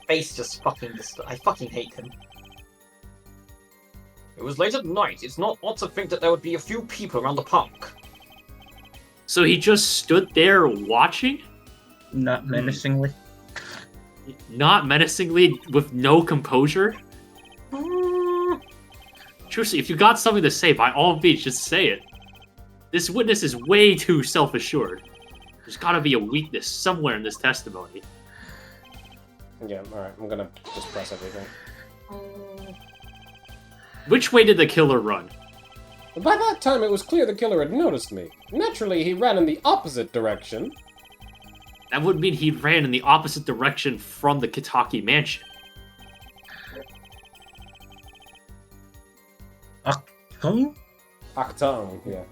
Face just fucking I fucking hate him. It was late at night. It's not odd to think that there would be a few people around the park. So he just stood there watching? Not menacingly. Not menacingly, with no composure? Truly, if you got something to say, by all means, just say it. This witness is way too self-assured. There's gotta be a weakness somewhere in this testimony. Yeah, alright, I'm gonna just press everything. Which way did the killer run? By that time, it was clear the killer had noticed me. Naturally, he ran in the opposite direction. That would mean he ran in the opposite direction from the Kitaki mansion. Who? Octung, yeah.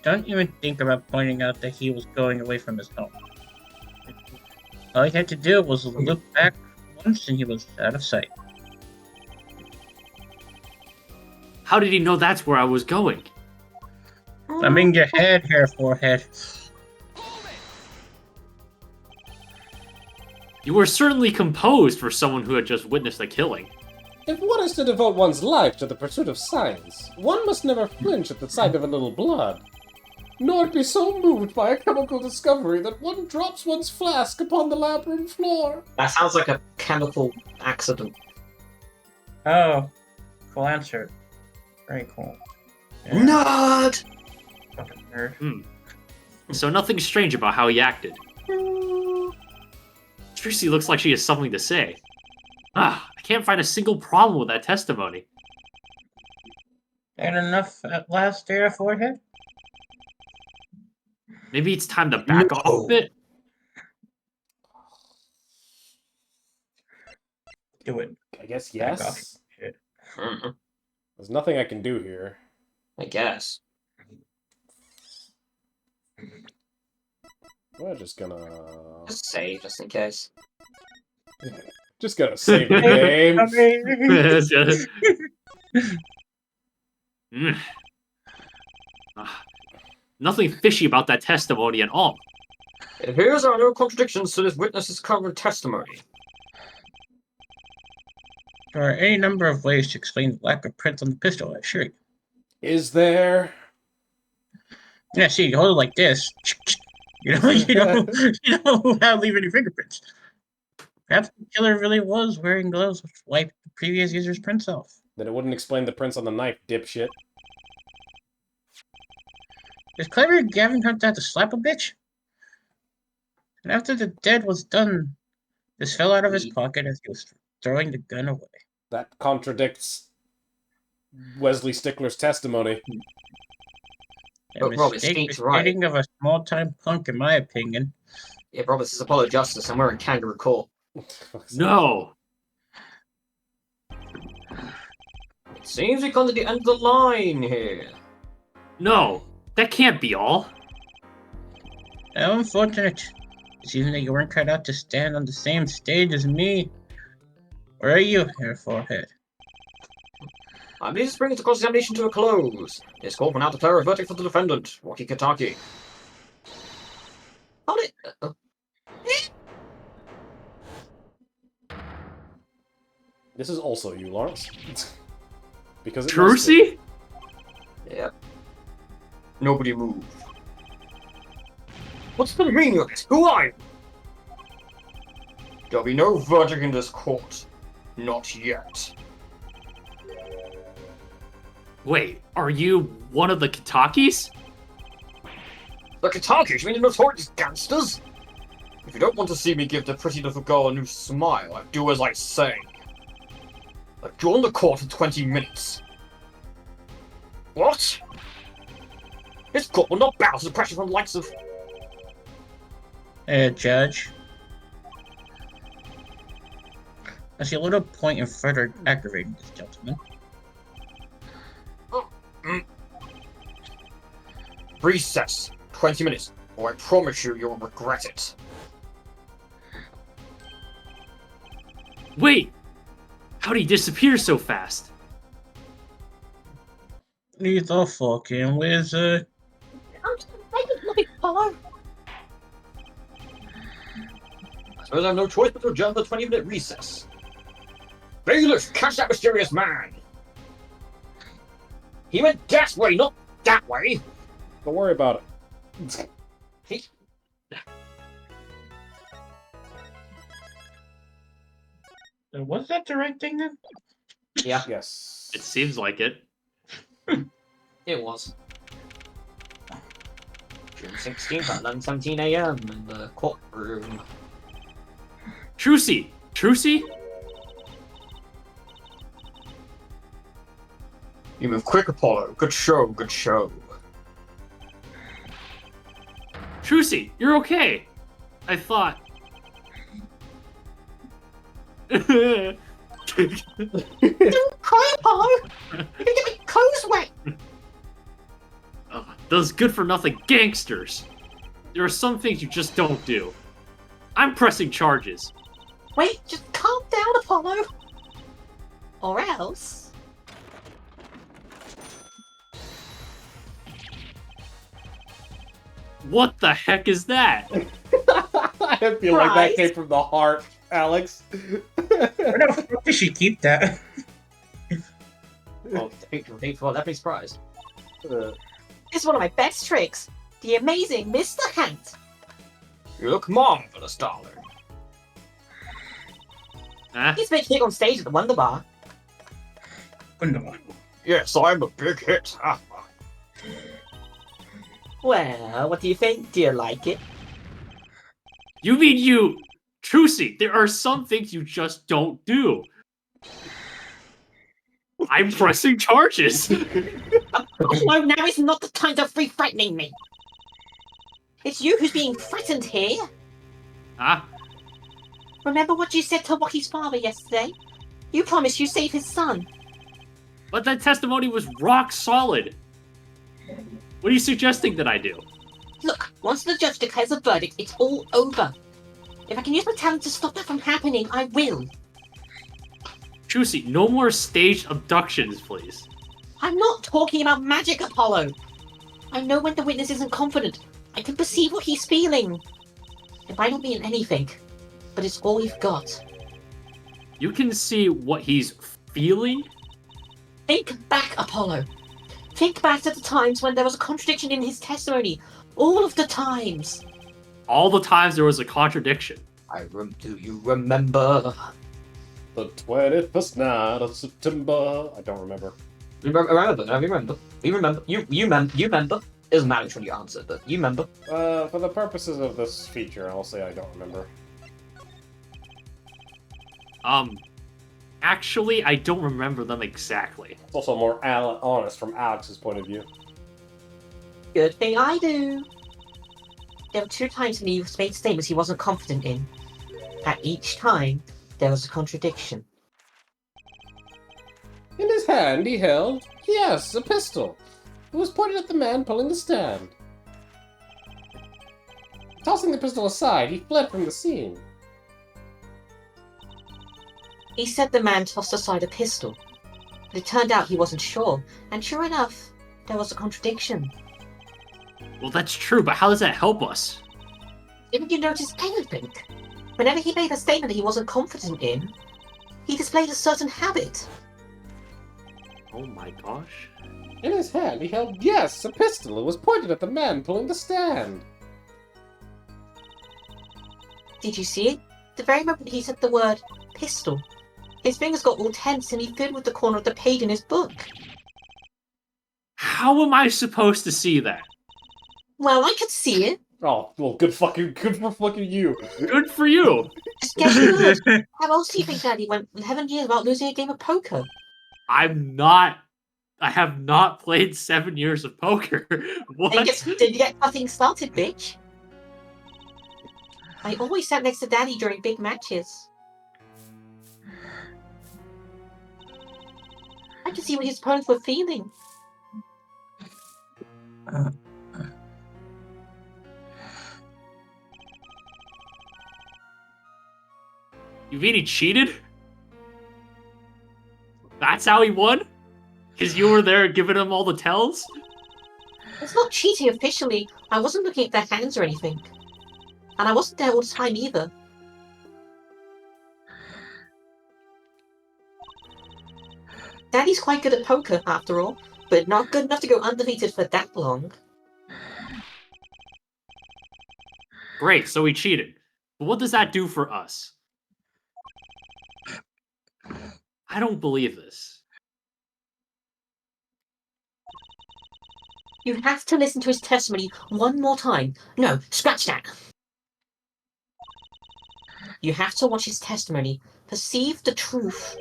Don't even think about pointing out that he was going away from his home. All he had to do was look back once and he was out of sight. How did he know that's where I was going? I'm in your head here, forehead. You were certainly composed for someone who had just witnessed a killing. If one is to devote one's life to the pursuit of science, one must never flinch at the sight of a little blood. Nor be so moved by a chemical discovery that one drops one's flask upon the lab room floor. That sounds like a chemical accident. Oh, cool answer. Very cool. Yeah, Nerd! fucking nerd. So nothing strange about how he acted. Tracy looks like she has something to say. I can't find a single problem with that testimony. And enough at last there, forehead? Maybe it's time to back off a bit? Do it. I guess Back off. yes. Shit. There's nothing I can do here. I guess. We're just gonna... Just save, just in case. Just gonna save the game. Nothing fishy about that testimony at all. It appears there are no contradictions to this witness's current testimony. There are any number of ways to explain the lack of prints on the pistol, I assure you. Is there? Yeah, see, you hold it like this. You don't without leaving any fingerprints. Perhaps the killer really was wearing gloves which wiped the previous user's prints off. Then it wouldn't explain the prints on the knife, dipshit. Is clever Gavin Hunt had to slap a bitch? And after the deed was done, this fell out of his pocket as he was throwing the gun away. That contradicts Wesley Stickler's testimony. A But Rob, it mistake stinks right. befitting of a small-time punk, in my opinion. Yeah, Rob, this is Apollo Justice, and we're in Kangaroo Court. No! It seems we've come to the end of the line here. No! That can't be all! How unfortunate. It seems that you weren't cut out to stand on the same stage as me. Where are you, Hair Forehead? I believe this brings the cross-examination to a close. This court will now declare a verdict for the defendant, Rocky Kitaki. Hold it. This is also you, Lawrence. Because it must be. Trucy? Yep. Nobody move. What's the meaning of this? Who are you? There'll be no verdict in this court. Not yet. Wait, are you one of the Kitakis? The Kitakis? You mean the notorious gangsters? If you don't want to see me give the pretty little girl a new smile, do as I say. Adjourn the court for 20 minutes. What? This court will not bow to the pressure from the likes of... Judge. I see a little point in further aggravating this gentleman. Recess. 20 minutes, or I promise you, you'll regret it. Wait! How'd he disappear so fast? He's a fucking wizard. I'm just begging, look, Apollo. I suppose I have no choice but to adjourn the 20-minute recess. Bailiff, catch that mysterious man! He went that way, not that way! Don't worry about it. He... Was that the right thing then? Yeah, Yes. It seems like it. it was. June 16th at 11:17 a.m. in the courtroom. Trucy! Trucy? You move quick, Apollo. Good show, good show. Trucy, you're okay. I thought. Don't cry, Apollo. You're gonna get my clothes wet. Those good-for-nothing gangsters. There are some things you just don't do. I'm pressing charges. Wait, just calm down, Apollo. Or else. What the heck is that? I feel like that came from the heart, Alex. Where the fuck did she keep that? Oh, thank you for that. Be surprised. It's one of my best tricks. The amazing Mr. Hunt. You look marvelous, darling. Huh? He's making it on stage at the Wonder Bar. Wunderbar. Yes, I'm a big hit. Well, what do you think? Do you like it? You mean you... Trucy, there are some things you just don't do. I'm pressing charges. Apollo, now is not the time to be threatening me. It's you who's being threatened here. Huh? Remember what you said to Rocky's father yesterday? You promised you'd save his son. But that testimony was rock solid. What are you suggesting that I do? Look, once the judge declares a verdict, it's all over. If I can use my talent to stop that from happening, I will. Trucy, no more staged abductions, please. I'm not talking about magic, Apollo. I know when the witness isn't confident. I can perceive what he's feeling. It might not mean anything, but it's all we've got. You can see what he's feeling? Think back, Apollo. Think back to the times when there was a contradiction in his testimony. All of the times. All the times there was a contradiction. Do you remember? The 21st night of September. I don't remember. Remember. You remember. It doesn't matter when you answer, but you remember. For the purposes of this feature, I'll say I don't remember. Actually, I don't remember them exactly. It's also more honest from Alex's point of view. Good thing I do. There were 2 times when he made statements he wasn't confident in. At each time, there was a contradiction. In his hand he held, yes, a pistol. It was pointed at the man pulling the stand. Tossing the pistol aside, he fled from the scene. He said the man tossed aside a pistol, but it turned out he wasn't sure, and sure enough, there was a contradiction. Well, that's true, but how does that help us? Didn't you notice anything? Whenever he made a statement that he wasn't confident in, he displayed a certain habit. Oh my gosh. In his hand he held, yes, a pistol. It was pointed at the man pulling the stand. Did you see it? The very moment he said the word pistol, his fingers got all tense and he fiddled with the corner of the page in his book. How am I supposed to see that? Well, I could see it. Oh, well, good for fucking you. Good for you. Just get good. How else do you think Daddy went 11 years without losing a game of poker? I have not played 7 years of poker. What? Did you get nothing started, bitch? I always sat next to Daddy during big matches. I could see what his opponents were feeling. You mean he cheated? That's how he won? Because you were there giving them all the tells? It's not cheating officially. I wasn't looking at their hands or anything. And I wasn't there all the time either. Daddy's quite good at poker, after all, but not good enough to go undefeated for that long. Great, so he cheated. But what does that do for us? I don't believe this. You have to listen to his testimony one more time. No, scratch that. You have to watch his testimony. Perceive the truth.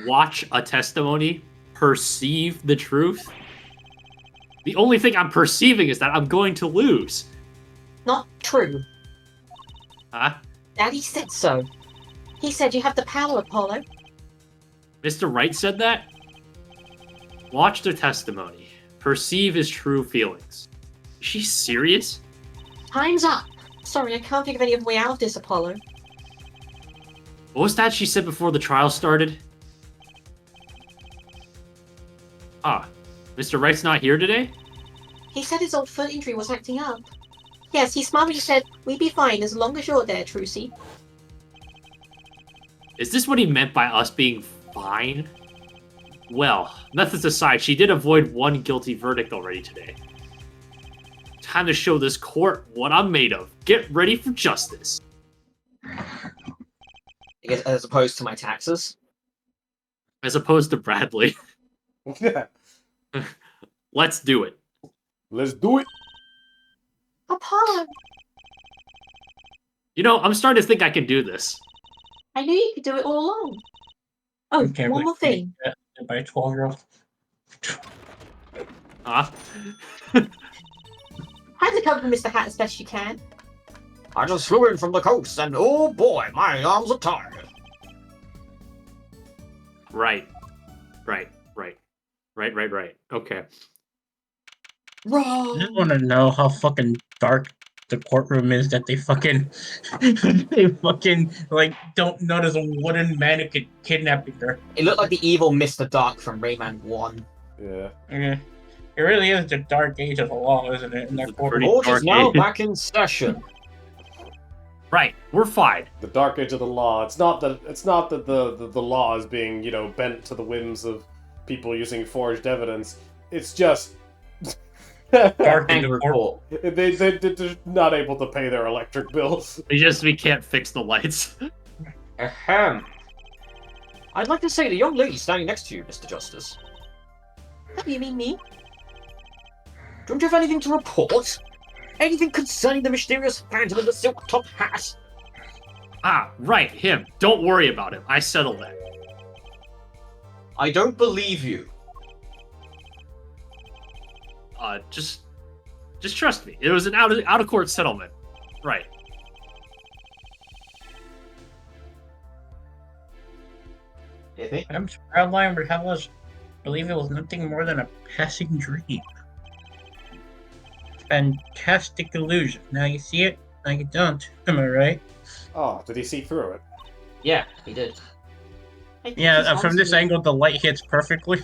Watch a testimony? Perceive the truth? The only thing I'm perceiving is that I'm going to lose. Not true. Huh? Daddy said so. He said you have the power, Apollo. Mr. Wright said that? Watch the testimony. Perceive his true feelings. Is she serious? Time's up. Sorry, I can't think of any other way out of this, Apollo. What was that she said before the trial started? Ah, Mr. Wright's not here today? He said his old foot injury was acting up. Yes, he smiled when he said, we'd be fine as long as you're there, Trucy. Is this what he meant by us being fine? Well, methods aside, she did avoid one guilty verdict already today. Time to show this court what I'm made of. Get ready for justice. As opposed to my taxes. As opposed to Bradley. Yeah. Let's do it. Let's do it. Apollo! You know, I'm starting to think I can do this. I knew you could do it all along. Oh, Okay, one but more thing. by a 12-year-old. Huh? Try to cover Mr. Hat as best you can. I just flew in from the coast, and oh boy, my arms are tired. Right. Okay. I just want to know how fucking dark the courtroom is that they fucking like don't notice a wooden mannequin kidnapping her. It looked like the evil Mr. Dark from Rayman 1. Yeah. Yeah. It really is the dark age of the law, isn't it? In that It's courtroom. pretty Court is dark now age. back in session. Right, we're fine. The dark age of the law. It's not that the law is being, bent to the whims of people using forged evidence. It's just Dark in the Angry court. court. they're not able to pay their electric bills. We can't fix the lights. Ahem. I'd like to say the young lady standing next to you, Mr. Justice. Oh, you mean me? Don't you have anything to report? Anything concerning the mysterious phantom in the silk top hat? Ah, right, him. Don't worry about him. I settled that. I don't believe you. Just trust me. It was an out of court settlement. Right. You think? I'm Proudline would have us believe it was nothing more than a passing dream. Fantastic illusion. Now you see it, now you don't. Am I right? Oh, did he see through it? Yeah, he did. I think Yeah, he's from this honestly- angle, the light hits perfectly.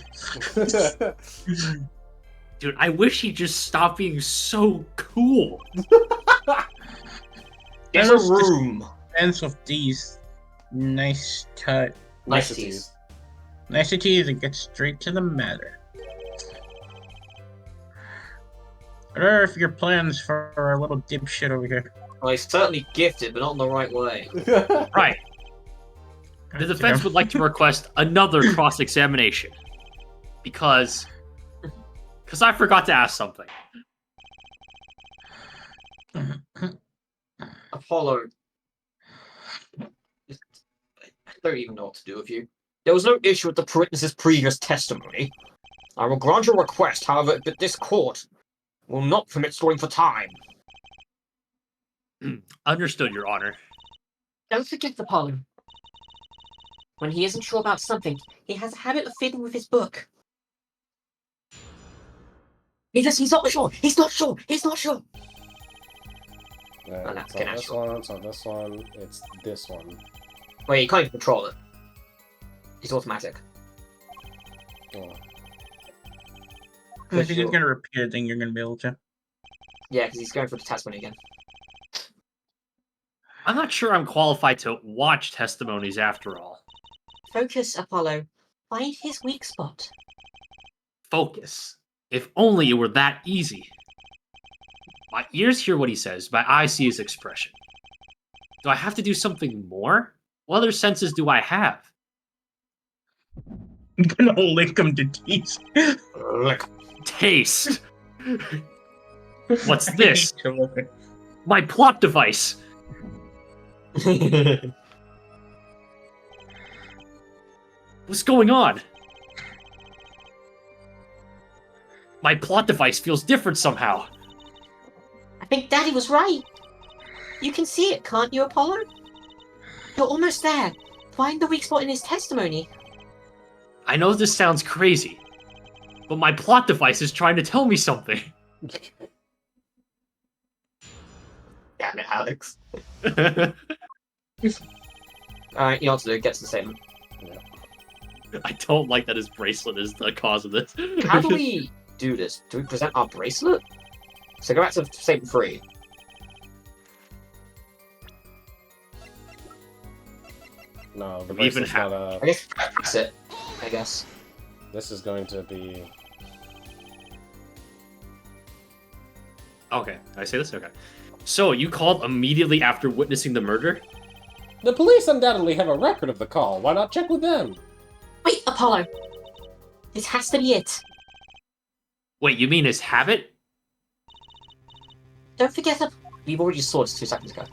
Dude, I wish he'd just stop being so cool. Get a That was the room. Sense of these niceties Niceties. and get straight to the matter. What are your plans for our little dipshit over here? Well, he's certainly gifted, but not in the right way. Right. The defense would like to request another cross-examination. Because I forgot to ask something. Apollo. I don't even know what to do with you. There was no issue with the witness's previous testimony. I will grant your request, however, but this court will not permit stalling for time. Understood, Your Honor. Don't forget, Apollo. When he isn't sure about something, he has a habit of fiddling with his book. He's not sure. He's not sure. He's not sure. It's can on I this show? one, it's on this one, it's this one. Wait, you can't even control it. It's automatic. Oh. If he's gonna repeat it, then you're gonna be able to. Yeah, because he's going for the testimony again. I'm not sure I'm qualified to watch testimonies after all. Focus, Apollo. Find his weak spot. Focus. If only it were that easy. My ears hear what he says, my eyes see his expression. Do I have to do something more? What other senses do I have? I'm gonna lick him to teeth. Look. Taste! What's this? I hate to look at- My plot device! What's going on? My plot device feels different somehow. I think Daddy was right. You can see it, can't you, Apollo? You're almost there. Find the weak spot in his testimony. I know this sounds crazy, but my plot device is trying to tell me something. Damn it, Alex. I Alright, you know what to do. Get to the statement. don't like that his bracelet is the cause of this. How do we do this? Do we present our bracelet? So go back to statement 3. No, the We even bracelet's have- not I guess fix it. I guess. This is going to be... Okay, I say this? Okay. So, you called immediately after witnessing the murder? The police undoubtedly have a record of the call. Why not check with them? Wait, Apollo. This has to be it. Wait, you mean his habit? Don't forget that We've already saw this 2 seconds ago.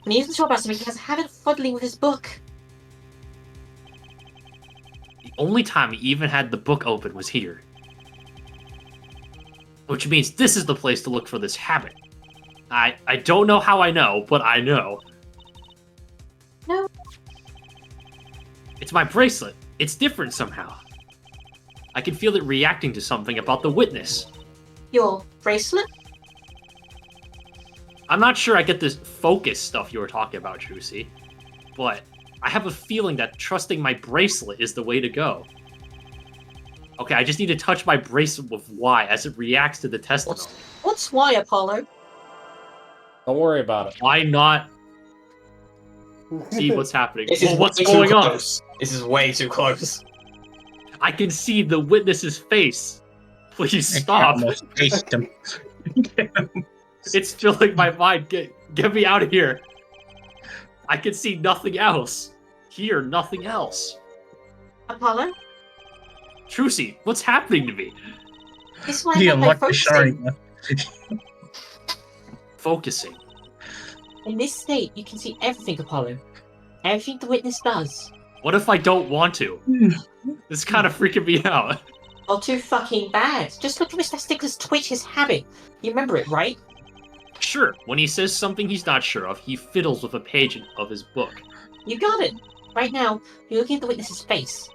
when he isn't sure about something, he has a habit of fuddling with his book. The only time he even had the book open was here. Which means this is the place to look for this habit. I don't know how I know, but I know. No. It's my bracelet. It's different somehow. I can feel it reacting to something about the witness. Your bracelet? I'm not sure I get this focus stuff you were talking about, Trucy, but I have a feeling that trusting my bracelet is the way to go. Okay, I just need to touch my bracelet with Y as it reacts to the testimony. What's why, Apollo? Don't worry about it. Why not see what's happening? This is Well, what's way too going on? close. This is way too close. I can see the witness's face. Please I stop. almost faced him. It's filling my mind. Get me out of here. I can see nothing else. Hear nothing else. Apollo? Trucy, what's happening to me? This is why He I meant by unlocked the focusing. shard. Focusing. In this state, you can see everything, Apollo. Everything the witness does. What if I don't want to? This is kind of freaking me out. Or too fucking bad. Just look at Mr. Stickler's twitch, his habit. You remember it, right? Sure, when he says something he's not sure of, he fiddles with a page of his book. You got it. Right now, you're looking at the witness's face.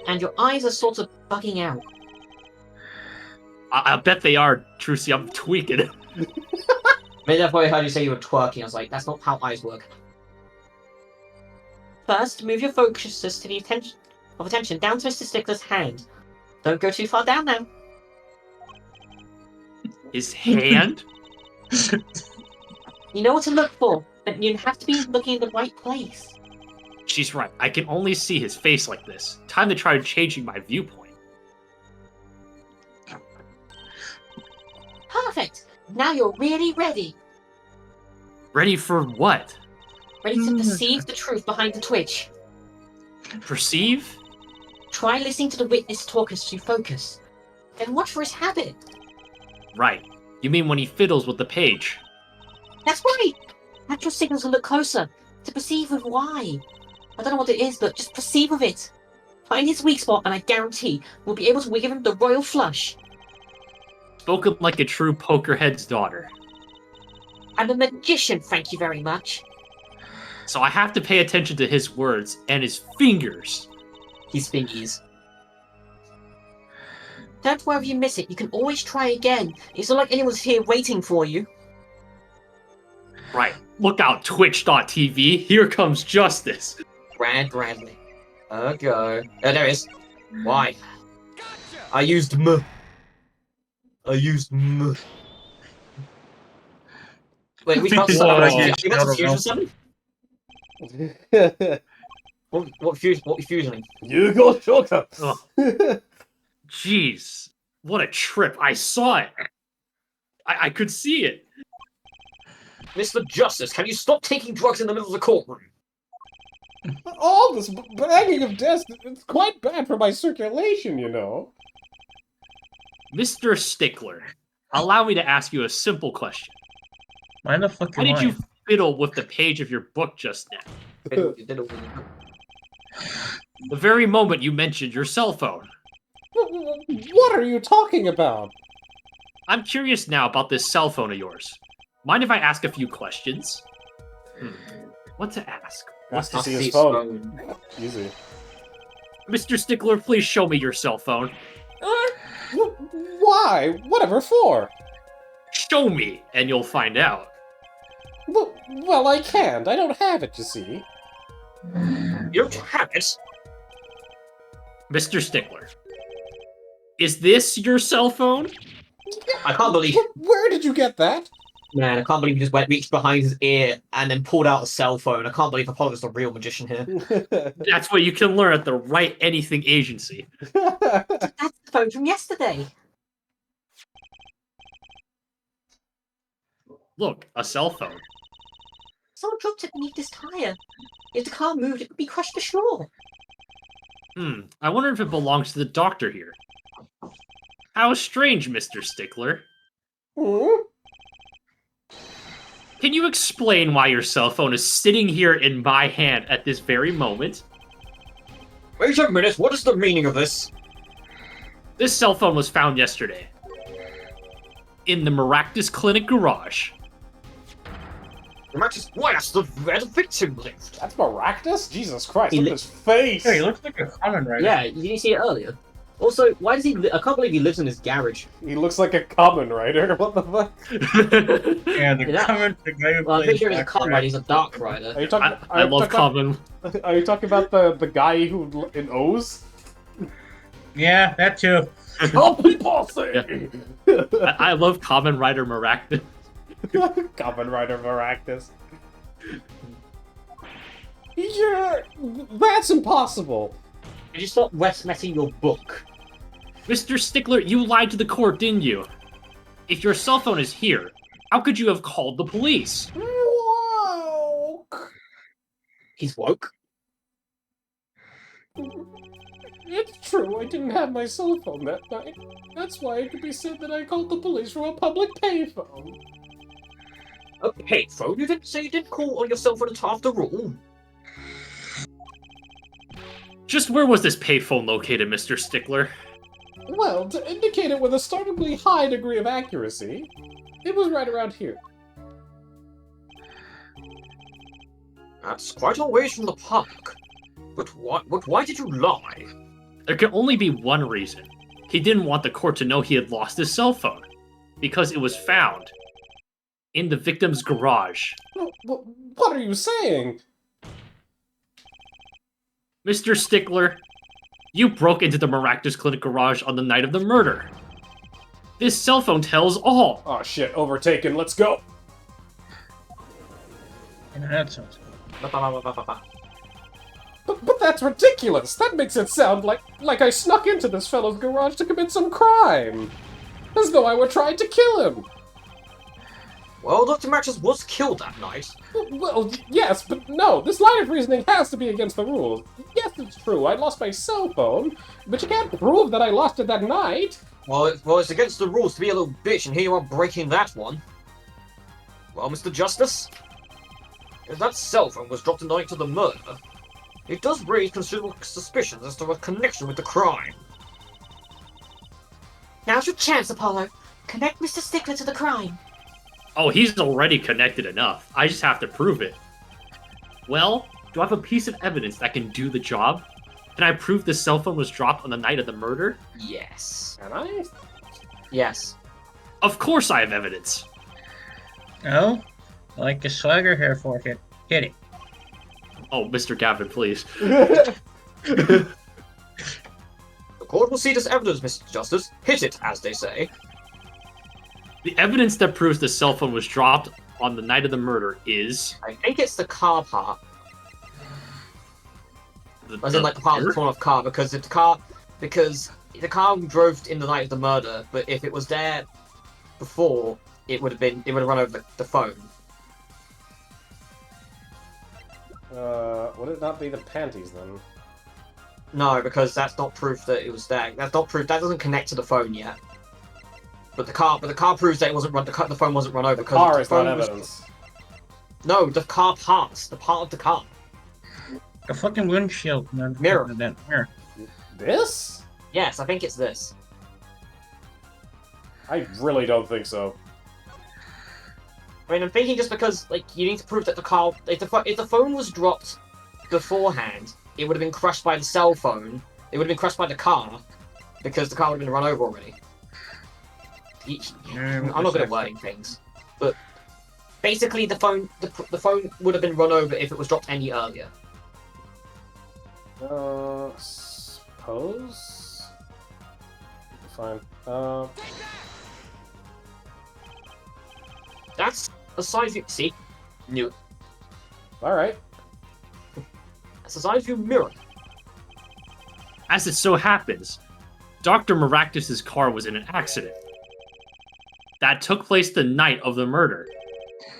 And your eyes are sort of bugging out. I bet they are, Trucy. I'm tweaking. Maybe that's why I heard you say you were twerking. I was like, that's not how eyes work. First, move your focuses to the attention down to Mr. Stickler's hand. Don't go too far down now. His hand? You know what to look for, but you have to be looking in the right place. She's right. I can only see his face like this. Time to try changing my viewpoint. Perfect. Now you're really ready. Ready for what? Ready to perceive the truth behind the twitch. Perceive? Try listening to the witness talk as you focus. Then watch for his habit. Right. You mean when he fiddles with the page? That's right. Natural signals will look closer. To perceive with why. I don't know what it is, but just perceive with it. Find his weak spot, and I guarantee we'll be able to give him the royal flush. Spoken like a true pokerhead's daughter. I'm a magician, thank you very much. So I have to pay attention to his words and his fingers. His fingies. Don't worry if you miss it. You can always try again. It's not like anyone's here waiting for you. Right. Look out, Twitch.tv. Here comes justice. Brad Bradley. Go. Oh, there it is. Why? I used m. I used m. Wait, which about Whoa, summon? you Are you about to don't know. fusion summon? What fusioning? You go Shoka! Oh. Jeez, what a trip! I saw it. I could see it. Mr. Justice, can you stop taking drugs in the middle of the courtroom? All this bagging of death, it's quite bad for my circulation, you know. Mr. Stickler, allow me to ask you a simple question. Why the fuck Why am did I? you fiddle with the page of your book just now? The very moment you mentioned your cell phone. What are you talking about? I'm curious now about this cell phone of yours. Mind if I ask a few questions? What to ask? Ask to Must see his see phone. Easy. Mr. Stickler, please show me your cell phone. Why? Whatever for? Show me, and you'll find out. Well, I can't. I don't have it, you see. You don't have it? Mr. Stickler, is this your cell phone? I can't believe... Where did you get that? Man, I can't believe he just reached behind his ear and then pulled out a cell phone. I can't believe Apollo's the real magician here. That's what you can learn at the Right Anything Agency. That's the phone from yesterday. Look, a cell phone. Someone dropped it beneath this tire. If the car moved, it would be crushed to shore. I wonder if it belongs to the doctor here. How strange, Mr. Stickler. Hmm? Can you explain why your cell phone is sitting here in my hand at this very moment? Wait a minute, what is the meaning of this? This cell phone was found yesterday. In the Maractus Clinic garage. Why, that's where the victim lived. That's Maractus? Jesus Christ, He look at his face! Hey, he looks like a common writer. Yeah, you didn't see it earlier. Also, why does he... I can't believe he lives in his garage. He looks like a common writer. What the fuck? Yeah, the Yeah. common, the guy who Well, I'm plays pretty sure he's a Black con Rat. rider, he's a dark rider. Are you talking? I love Common. Are you talking about the guy who in O's? Yeah, that too. Oh, people say. I love Common Rider Maractus. Common Rider Maractus. Yeah, that's impossible. Did you stop messing your book? Mr. Stickler, you lied to the court, didn't you? If your cell phone is here, how could you have called the police? Woke. He's woke? It's true, I didn't have my cell phone that night. That's why it could be said that I called the police from a public payphone. A payphone? You didn't say you didn't call on your cell phone after all. Just where was this payphone located, Mr. Stickler? Well, to indicate it with a startlingly high degree of accuracy, it was right around here. That's quite a ways from the park. But why did you lie? There can only be one reason. He didn't want the court to know he had lost his cell phone. Because it was found in the victim's garage. What are you saying? Mr. Stickler, you broke into the Maractus Clinic garage on the night of the murder. This cell phone tells all. Oh shit, overtaken, let's go! Yeah, that sounds cool. But that's ridiculous! That makes it sound like I snuck into this fellow's garage to commit some crime! As though I were trying to kill him! Well, Dr. Matches was killed that night. Well, yes, but no, this line of reasoning has to be against the rules. Yes, it's true, I lost my cell phone, but you can't prove that I lost it that night! Well, it's against the rules to be a little bitch, and here you are breaking that one. Well, Mr. Justice, if that cell phone was dropped the night of the murder, it does raise considerable suspicions as to a connection with the crime. Now's your chance, Apollo. Connect Mr. Stickler to the crime. Oh, he's already connected enough. I just have to prove it. Well, do I have a piece of evidence that can do the job? Can I prove the cell phone was dropped on the night of the murder? Yes. Can I? Yes. Of course I have evidence. Oh, like a swagger hair forfeit. Hit it. Oh, Mr. Gavin, please. court will see this evidence, Mr. Justice. Hit it, as they say. The evidence that proves the cell phone was dropped on the night of the murder is... I think it's the car part. The, As in, like, the part of the fallen off car, because if the car... Because the car drove in the night of the murder, but if it was there before, it would have run over the phone. Would it not be the panties then? No, because that's not proof that it was there. That's not proof. That doesn't connect to the phone yet. But the car proves that it wasn't run. The phone wasn't run over. The because car the is phone not was- evidence. No, the car parts. The part of the car. The fucking windshield. No, Mirror. That mirror. This? Yes, I think it's this. I really don't think so. I mean, I'm thinking just because, like, you need to prove that the car... If the phone was dropped beforehand, it would have been crushed by the cell phone. It would have been crushed by the car, because the car would have been run over already. I'm not good at wording things, but basically the phone would have been run over if it was dropped any earlier. Suppose? Fine. That's a side view. See? Knew it. Alright. That's a side view mirror. As it so happens, Dr. Maractus's car was in an accident. That took place the night of the murder.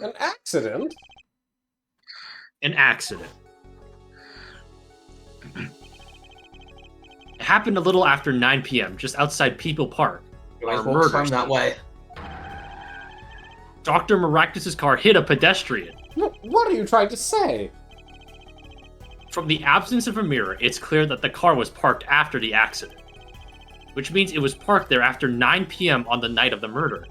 An accident? An accident. It happened a little after 9 p.m., just outside People Park. You always Our walk murder home that way. Dr. Maractus's car hit a pedestrian. What are you trying to say? From the absence of a mirror, it's clear that the car was parked after the accident, which means it was parked there after 9 p.m. on the night of the murder.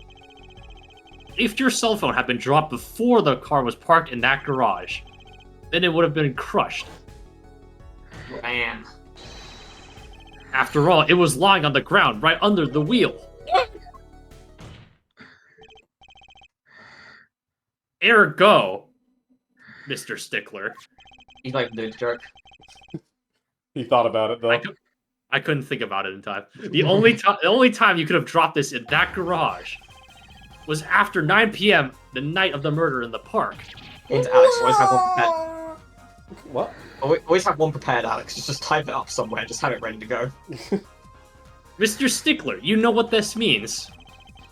If your cell phone had been dropped before the car was parked in that garage, then it would have been crushed. Bam. After all, it was lying on the ground right under the wheel. Ergo, Mr. Stickler. He's not even doing the joke. He thought about it, though. I couldn't think about it in time. The only time you could have dropped this in that garage was after 9 p.m. the night of the murder in the park. Alex, always have one prepared. What? Always have one prepared, Alex. Just type it up somewhere. Just have it ready to go. Mr. Stickler, you know what this means.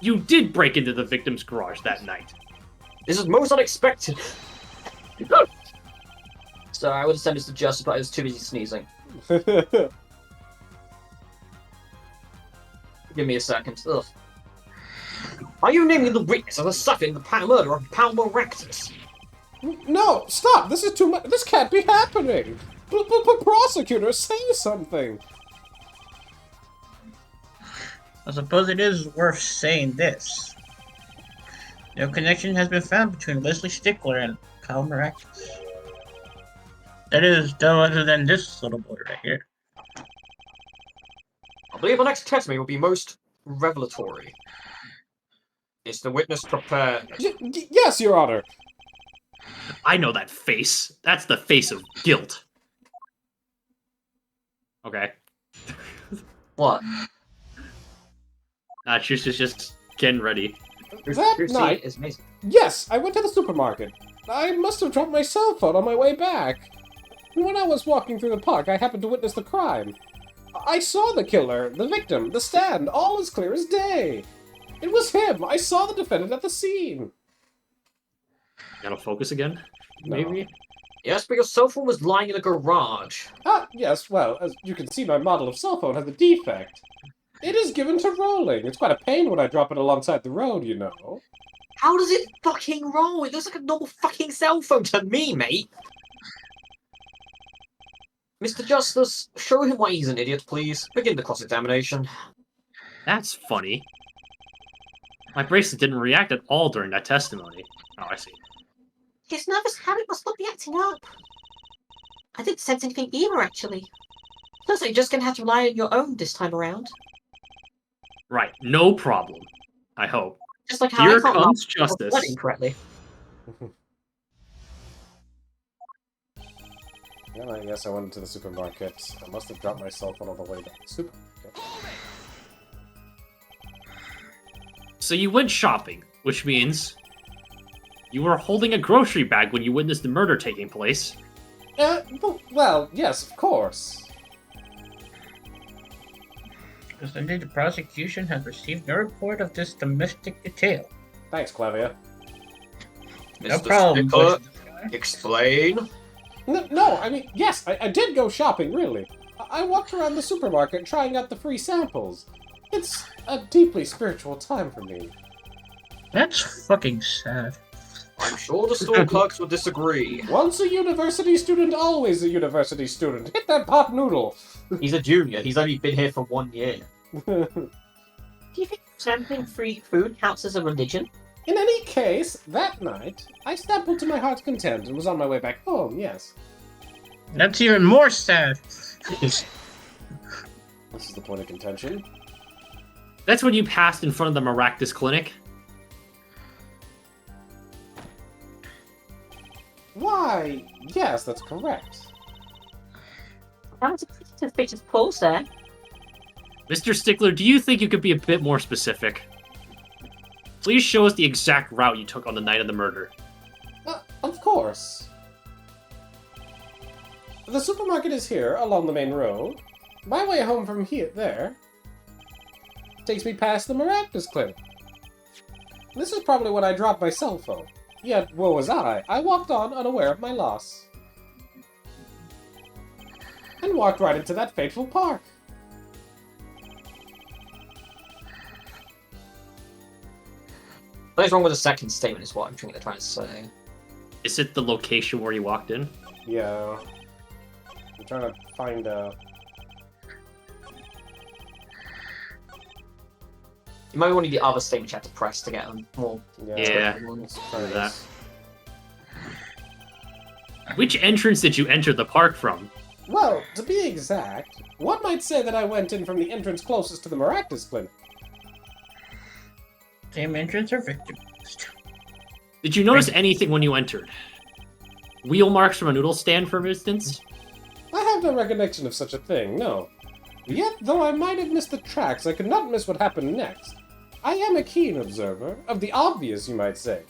You did break into the victim's garage that night. This is most unexpected. So I would have sent this to Justice, but I was too busy sneezing. Give me a second. Ugh. Are you naming the witness as a suspect in the murder of Palmer Rectus? No, stop! This is too much. This can't be happening. Prosecutor, say something. I suppose it is worth saying this. No connection has been found between Leslie Stickler and Kyle Maractus. That is, no other than this little boy right here. I believe our next testimony will be most revelatory. Is the witness prepared? Yes, Your Honor. I know that face. That's the face of guilt. Okay. What? She's just getting ready. That Your night- seat is amazing. Yes, I went to the supermarket. I must have dropped my cell phone on my way back. When I was walking through the park, I happened to witness the crime. I saw the killer, the victim, the stand, all as clear as day. It was him. I saw the defendant at the scene. Gotta focus again? No. Maybe? Yes, but your cell phone was lying in a garage. Ah, yes, well, as you can see, my model of cell phone has a defect. It is given to rolling. It's quite a pain when I drop it alongside the road, you know. How does it fucking roll? It looks like a normal fucking cell phone to me, mate. Mr. Justice, show him why he's an idiot, please. Begin the cross-examination. That's funny. My bracelet didn't react at all during that testimony. Oh, I see. His nervous habit must not be acting up. I didn't sense anything either, actually. Looks like you're just gonna have to rely on your own this time around. Right, no problem. I hope. Just like how Here I can't comes laugh justice. wording correctly. Well, I guess I went into the supermarket. I must have dropped my cell phone on the way to the supermarket. So you went shopping, which means you were holding a grocery bag when you witnessed the murder taking place. Well, yes, of course. Indeed, the prosecution has received no report of this domestic detail. Thanks, Clavia. No Mr. problem. Stickler, Bush, this guy. explain. No, I mean, yes, I did go shopping, really. I walked around the supermarket trying out the free samples. It's a deeply spiritual time for me. That's fucking sad. I'm sure the store clerks would disagree. Once a university student, always a university student. Hit that pot noodle! He's a junior. He's only been here for 1 year. Do you think sampling free food counts as a religion? In any case, that night, I sampled to my heart's content and was on my way back home, yes. That's even more sad. This is the point of contention. That's when you passed in front of the Maractus Clinic. Why, yes, that's correct. That was a pretty suspicious pause there. Mr. Stickler, do you think you could be a bit more specific? Please show us the exact route you took on the night of the murder. Of course. The supermarket is here, along the main road. My way home from there takes me past the Maractus Clinic. This is probably when I dropped my cell phone. Yet, woe was I walked on unaware of my loss. And walked right into that fateful park. What's wrong with the second statement is what I'm trying to say. Is it the location where you walked in? Yeah. I'm trying to find You might want to the other statement you have to press to get them more. Yeah. Let's try Do that. this. Which entrance did you enter the park from? Well, to be exact, one might say that I went in from the entrance closest to the Maractus Clinic. Same entrance or victimized? Did you notice anything when you entered? Wheel marks from a noodle stand, for instance? I have no recollection of such a thing, no. Yet, though I might have missed the tracks, I could not miss what happened next. I am a keen observer, of the obvious, you might say.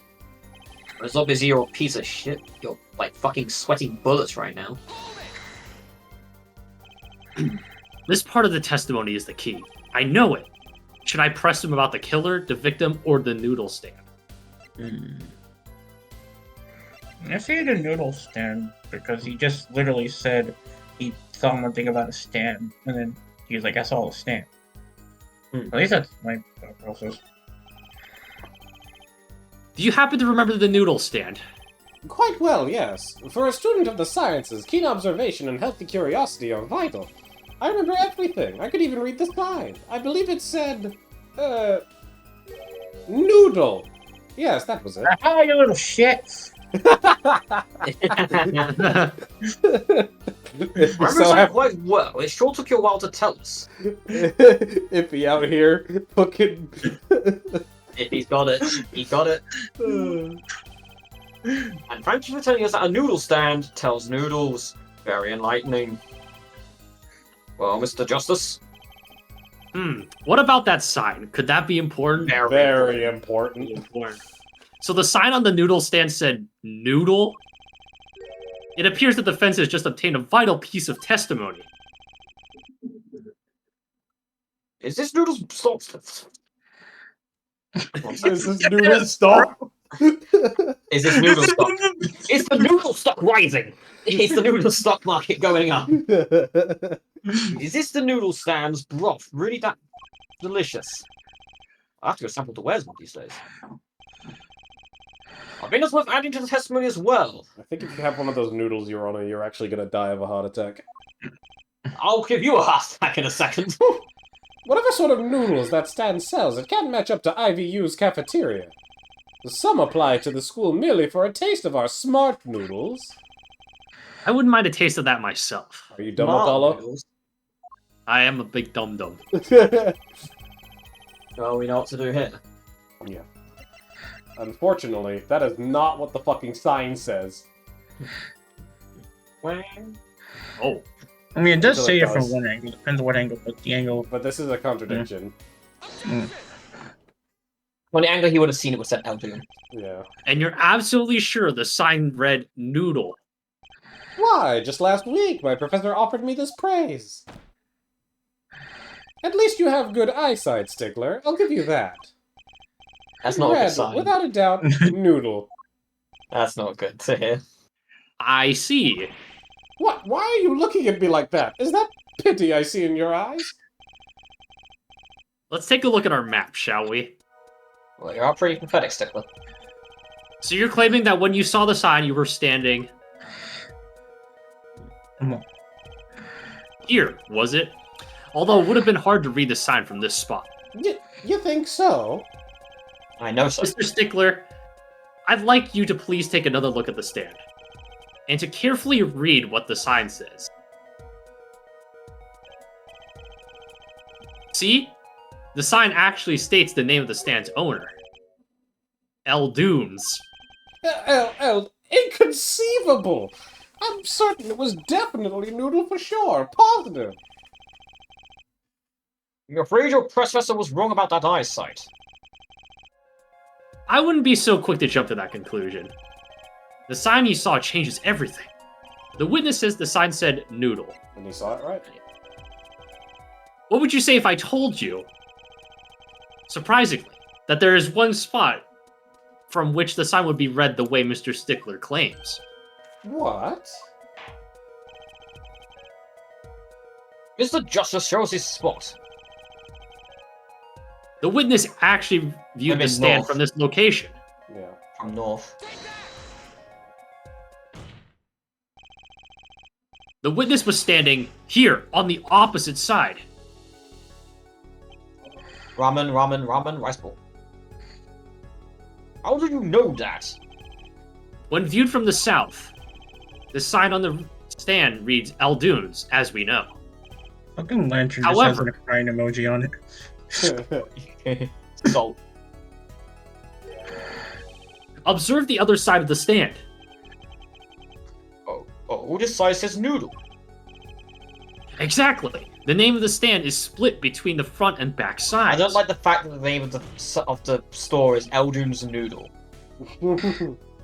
It's obviously you're a piece of shit. You're like fucking sweating bullets right now. This part of the testimony is the key. I know it. Should I press him about the killer, the victim, or the noodle stand? I say the noodle stand because he just literally said he saw one thing about a stand, and then he was like, "I saw a stand." At least that's my thought process. Do you happen to remember the noodle stand? Quite well, yes. For a student of the sciences, keen observation and healthy curiosity are vital. I remember everything. I could even read the sign. I believe it said, noodle. Yes, that was it. Ah, you little shit! I remember So saying quite well. It sure took you a while to tell us. Iffy out here, fucking. If he's got it, he got it. And thank you for telling us that a noodle stand tells noodles. Very enlightening. Well, Mr. Justice? What about that sign? Could that be important? Very important. Important. So the sign on the noodle stand said noodle? It appears that the defense has just obtained a vital piece of testimony. Is this noodles stop? Is this noodle stock? Is this noodle stock? Is the noodle stock rising? Is the noodle stock market going up? Is this the noodle stand's broth really that delicious? I have to go sample the wares one these days. I mean, it's worth adding to the testimony as well. I think if you have one of those noodles, Your Honor, you're actually gonna die of a heart attack. I'll give you a heart attack in a second. Whatever sort of noodles that stand sells, it can't match up to IVU's cafeteria. Some apply to the school merely for a taste of our smart noodles. I wouldn't mind a taste of that myself. Are you dumb, Apollo? Noodles. I am a big dum-dum. Well, we know what to do here. Yeah. Unfortunately, that is not what the fucking sign says. Well, Oh. I mean, it does Until say it it from does. one angle. Depends on what angle, but the angle. But this is a contradiction. On the angle he would have seen it was said Eldoon. Yeah. And you're absolutely sure the sign read noodle. Why? Just last week, my professor offered me this praise. At least you have good eyesight, Stickler. I'll give you that. That's not a Red, good sign. without a doubt, noodle. That's not good to hear. I see. What? Why are you looking at me like that? Is that pity I see in your eyes? Let's take a look at our map, shall we? Well, you're all pretty pathetic, Stickler. So you're claiming that when you saw the sign, you were standing here, was it? Although it would have been hard to read the sign from this spot. You think so? I know so. Mr. Stickler, I'd like you to please take another look at the stand, and to carefully read what the sign says. See? The sign actually states the name of the stand's owner. Eldoons. Inconceivable! I'm certain it was definitely noodle for sure. Positive. I'm afraid your professor was wrong about that eyesight. I wouldn't be so quick to jump to that conclusion. The sign you saw changes everything. The witness says the sign said noodle. And he saw it right. What would you say if I told you, surprisingly, that there is one spot from which the sign would be read the way Mr. Stickler claims? What? Mr. Justice shows his spot. The witness actually viewed I'm the in stand north. from this location. Yeah. From north. The witness was standing here, on the opposite side. Ramen, rice ball. How do you know that? When viewed from the south, the sign on the stand reads Eldoons, as we know. Fucking lantern However- just has a crying emoji on it. Salt. Observe the other side of the stand. Oh, this side says noodle. Exactly. The name of the stand is split between the front and back sides. I don't like the fact that the name of the store is Eldoon's Noodle.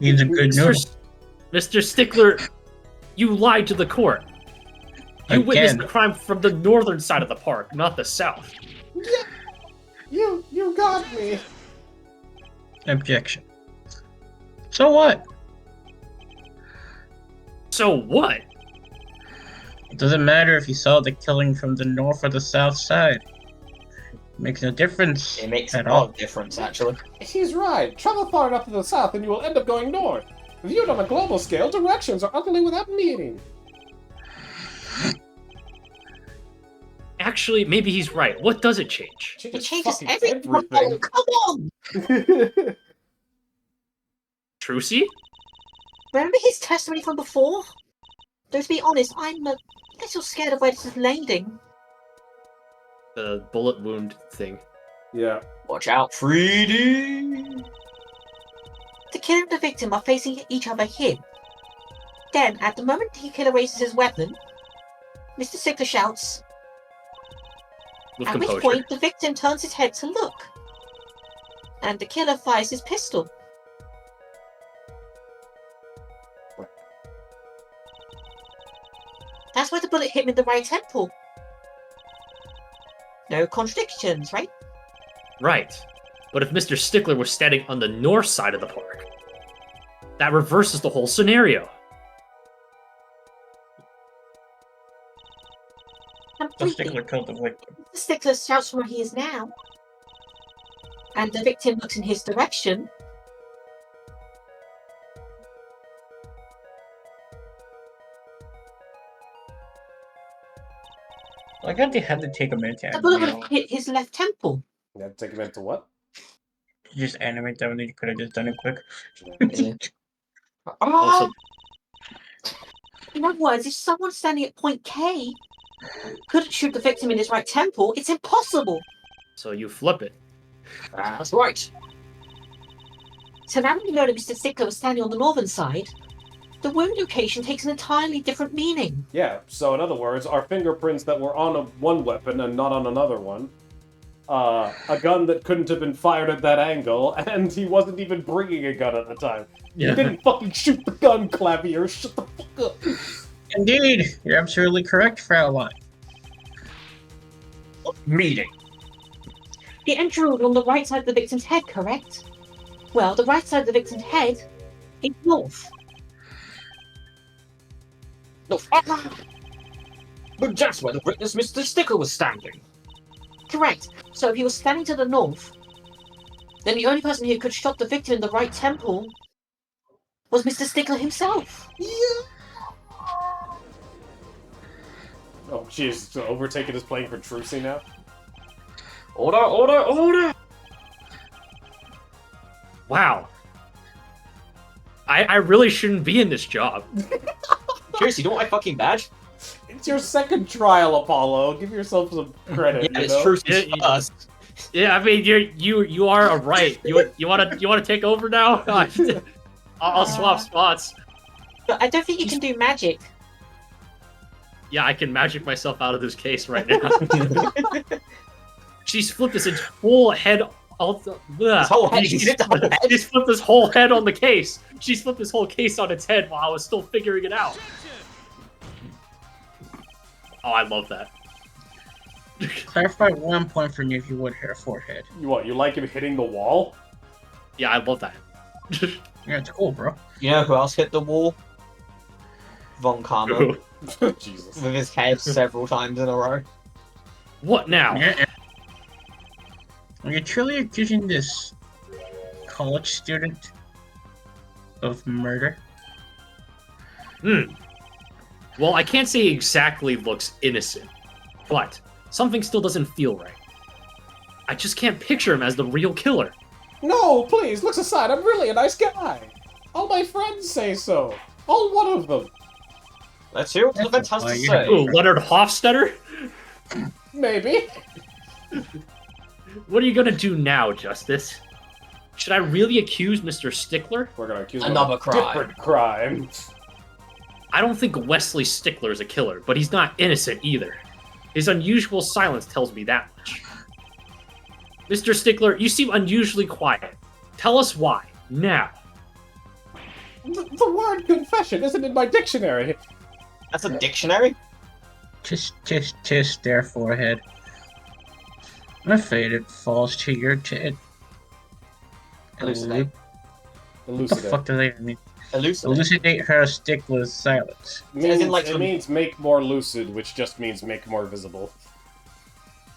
He's a good noodle. Mr. Stickler, you lied to the court. You witnessed the crime from the northern side of the park, not the south. You got me. Objection. So what? So what? It doesn't matter if you saw the killing from the north or the south side. It makes no difference It makes a at lot all. of difference, actually. He's right. Travel far enough to the south and you will end up going north. Viewed on a global scale, directions are utterly without meaning. Actually, maybe he's right. What does it change? It changes fucking everything. Oh, come on! Trucy? Remember his testimony from before? Though to be honest, I'm a little scared of where this is landing. The bullet wound thing. Yeah. Watch out, 3D! The killer and the victim are facing each other here. Then, at the moment the killer raises his weapon, Mr. Stickler shouts, With at which composure. point the victim turns his head to look. And the killer fires his pistol. That's why the bullet hit me in the right temple. No contradictions, right? Right. But if Mr. Stickler was standing on the north side of the park, that reverses the whole scenario. The Completely. Stickler killed the victim. The Stickler shouts from where he is now. And the victim looks in his direction. Why can't they have to take a minute to The bullet would animate? have hit his left temple. You have to take him into what? Just animate that when you could have just done it quick. Yeah. Also, In other words, if someone standing at point K couldn't shoot the victim in his right temple, it's impossible. so you flip it. That's right. So now we know that Mr. Stickler was standing on the northern side, the wound location takes an entirely different meaning. Yeah, so in other words, our fingerprints that were on one weapon and not on another one. A gun that couldn't have been fired at that angle, and he wasn't even bringing a gun at the time. He didn't fucking shoot the gun, Clavier. Shut the fuck up. Indeed, you're absolutely correct, Fraulein. Meaning. The entry wound on the right side of the victim's head, correct? Well, the right side of the victim's head is north. No, but that's where the witness, Mr. Stickler, was standing. Correct. So if he was standing to the north, then the only person who could shot the victim in the right temple was Mr. Stickler himself. Yeah. Oh, jeez, so Overtaken is playing for Trucy now? Order, order, order! Wow. I really shouldn't be in this job. Seriously, you don't want my fucking badge? It's your second trial, Apollo. Give yourself some credit. Yeah, you it's know? Trucy's Yeah, first. Yeah, I mean you are a right. You wanna take over now? I'll swap spots. But I don't think you can do magic. Yeah, I can magic myself out of this case right now. She's flipped his whole head. His whole head. He flipped the whole head. She's flipped his whole head on the case. She's flipped this whole case on its head while I was still figuring it out. Oh, I love that. Clarify 1 point for me if you would, her forehead. You what, you like him hitting the wall? Yeah, I love that. Yeah, it's cool, bro. You know who else hit the wall? Von Karma. Jesus. With his head several times in a row. What now? Yeah. Are you truly accusing this college student of murder? Well, I can't say exactly looks innocent, but something still doesn't feel right. I just can't picture him as the real killer. No, please, looks aside, I'm really a nice guy. All my friends say so. All one of them. Let's hear what the defense has to say. Ooh, Leonard Hofstetter? Maybe. What are you gonna do now, Justice? Should I really accuse Mr. Stickler? We're gonna accuse him Another of a crime. different crime. I don't think Wesley Stickler is a killer, but he's not innocent either. His unusual silence tells me that much. Mr. Stickler, you seem unusually quiet. Tell us why, now. The word confession isn't in my dictionary. That's a dictionary? Tisk, their forehead. I'm afraid it falls to your head. Elucidate. What the fuck does that even mean? Elucidate. Elucidate her Stickler's silence. It means make more lucid, which just means make more visible.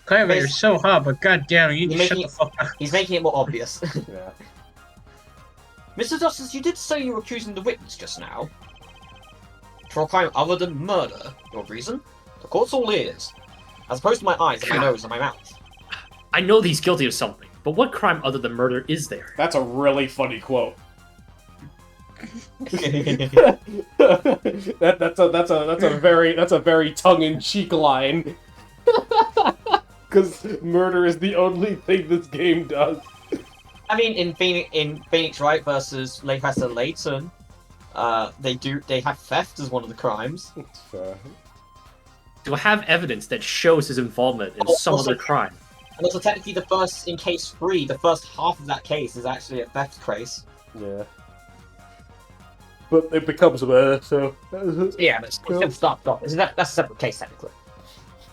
Clever, you're so hot, but goddamn, you need to shut the fuck up. He's making it more obvious. Yeah. Mr. Justice, you did say you were accusing the witness just now. For a crime other than murder. Your reason? The court's all ears. As opposed to my eyes and my nose and my mouth. I know that he's guilty of something, but what crime other than murder is there? That's a really funny quote. that's a very tongue-in-cheek line. Because murder is the only thing this game does. I mean, in Phoenix Wright versus Professor Layton, they have theft as one of the crimes. That's fair. Do I have evidence that shows his involvement in some also- other crime? And also, technically, in case 3, the first half of that case is actually a theft case. Yeah. But it becomes a murder, so... Yeah, but stop. That's a separate case, technically.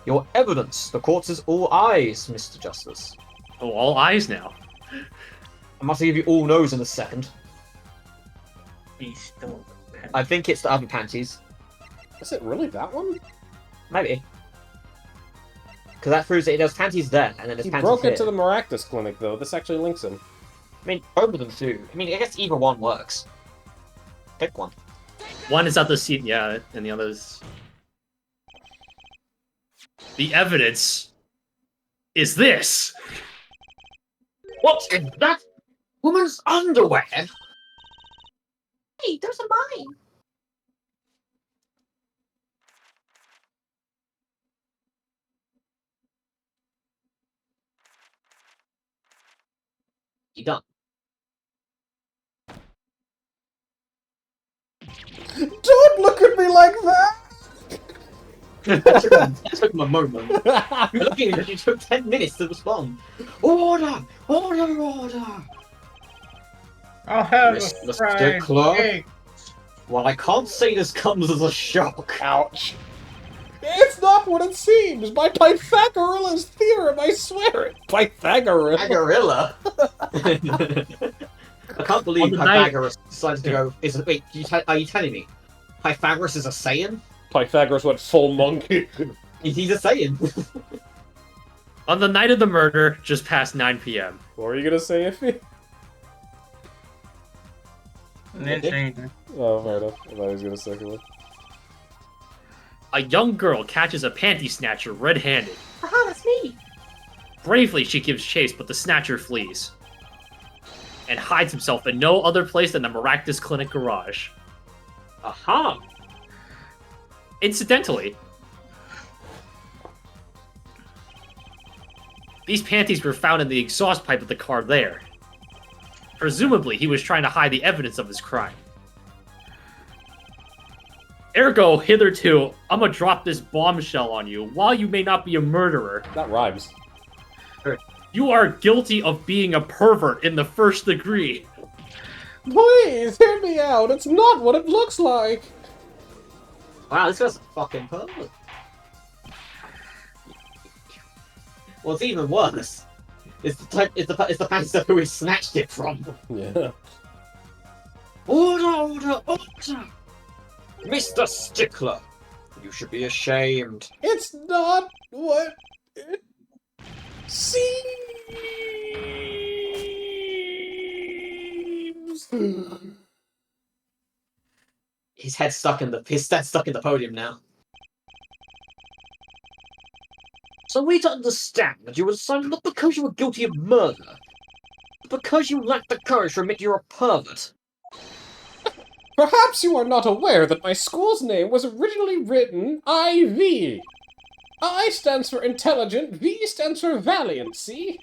Your evidence. The court is all eyes, Mr. Justice. Oh, all eyes now. I must give you all nose in a second. He stole the pen. I think it's the other panties. Is it really that one? Maybe. Because that proves that there's panties there, and then there's He panties broke here. into the Maractus clinic, though. This actually links him. I mean, both of them do. I mean, I guess either one works. Pick one. One is at the scene, yeah, and the other's... The evidence is this! What in that woman's underwear? Hey, those are mine. You done? That took him a moment. Looking at you took 10 minutes to respond. Order! Order! Order! I'll have Mr. a fried Stickler? egg. Well, I can't say this comes as a shock. Ouch. It's not what it seems! By Pythagoras' theorem, I swear it! Pythagoras! Pythagorilla? I can't believe On the night- Pythagoras decided to go. Wait, are you telling me Pythagoras is a Saiyan? Pythagoras went full monkey. He's a Saiyan. On the night of the murder, just past 9 p.m. What were you gonna say, Iffy? And then say anything. Oh, fair enough. I thought he was gonna say something. A young girl catches a panty snatcher red-handed. Aha, that's me! Bravely, she gives chase, but the snatcher flees and hides himself in no other place than the Maractus Clinic garage. Aha! Incidentally, these panties were found in the exhaust pipe of the car there. Presumably, he was trying to hide the evidence of his crime. Ergo, hitherto, I'm gonna drop this bombshell on you. While you may not be a murderer, That rhymes. you are guilty of being a pervert in the first degree. Please, hear me out. It's not what it looks like. Wow, this guy's a fucking pervert. What's even worse is the pastor who he snatched it from. Yeah. Order, order, order! Mr. Stickler, you should be ashamed. It's not what it seems. His head's stuck in the podium now. So we to understand that you were assigned not because you were guilty of murder, but because you lacked the courage to admit you're a pervert. Perhaps you are not aware that my school's name was originally written IV. I stands for intelligent, V stands for valiant, see?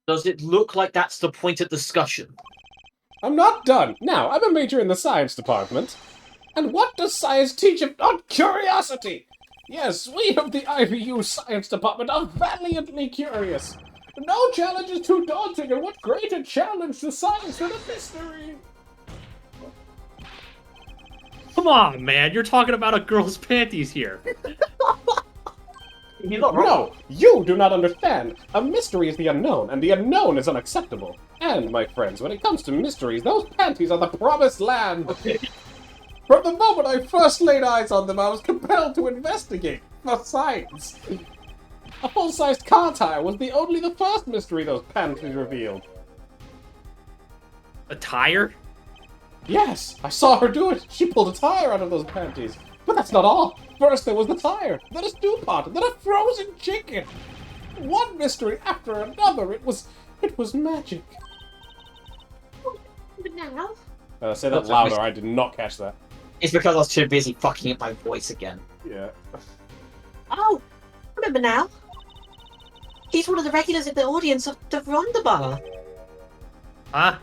Does it look like that's the point of discussion? I'm not done. Now, I'm a major in the science department. And what does science teach if not curiosity? Yes, we of the IVU science department are valiantly curious. No challenge is too daunting, and what greater challenge to science than a mystery? Come on, man, you're talking about a girl's panties here. You're not wrong. No, you do not understand. A mystery is the unknown, and the unknown is unacceptable. And, my friends, when it comes to mysteries, those panties are the promised land. From the moment I first laid eyes on them, I was compelled to investigate for science. A full-sized car tire was only the first mystery those panties revealed. A tire? Yes, I saw her do it. She pulled a tire out of those panties. But that's not all. First there was the tire, then a stew pot, then a frozen chicken. One mystery after another. It was magic. But now, Say that louder. I did not catch that. It's because I was too busy fucking up my voice again. Yeah. oh, remember now? He's one of the regulars in the audience of the Rondabar. Huh?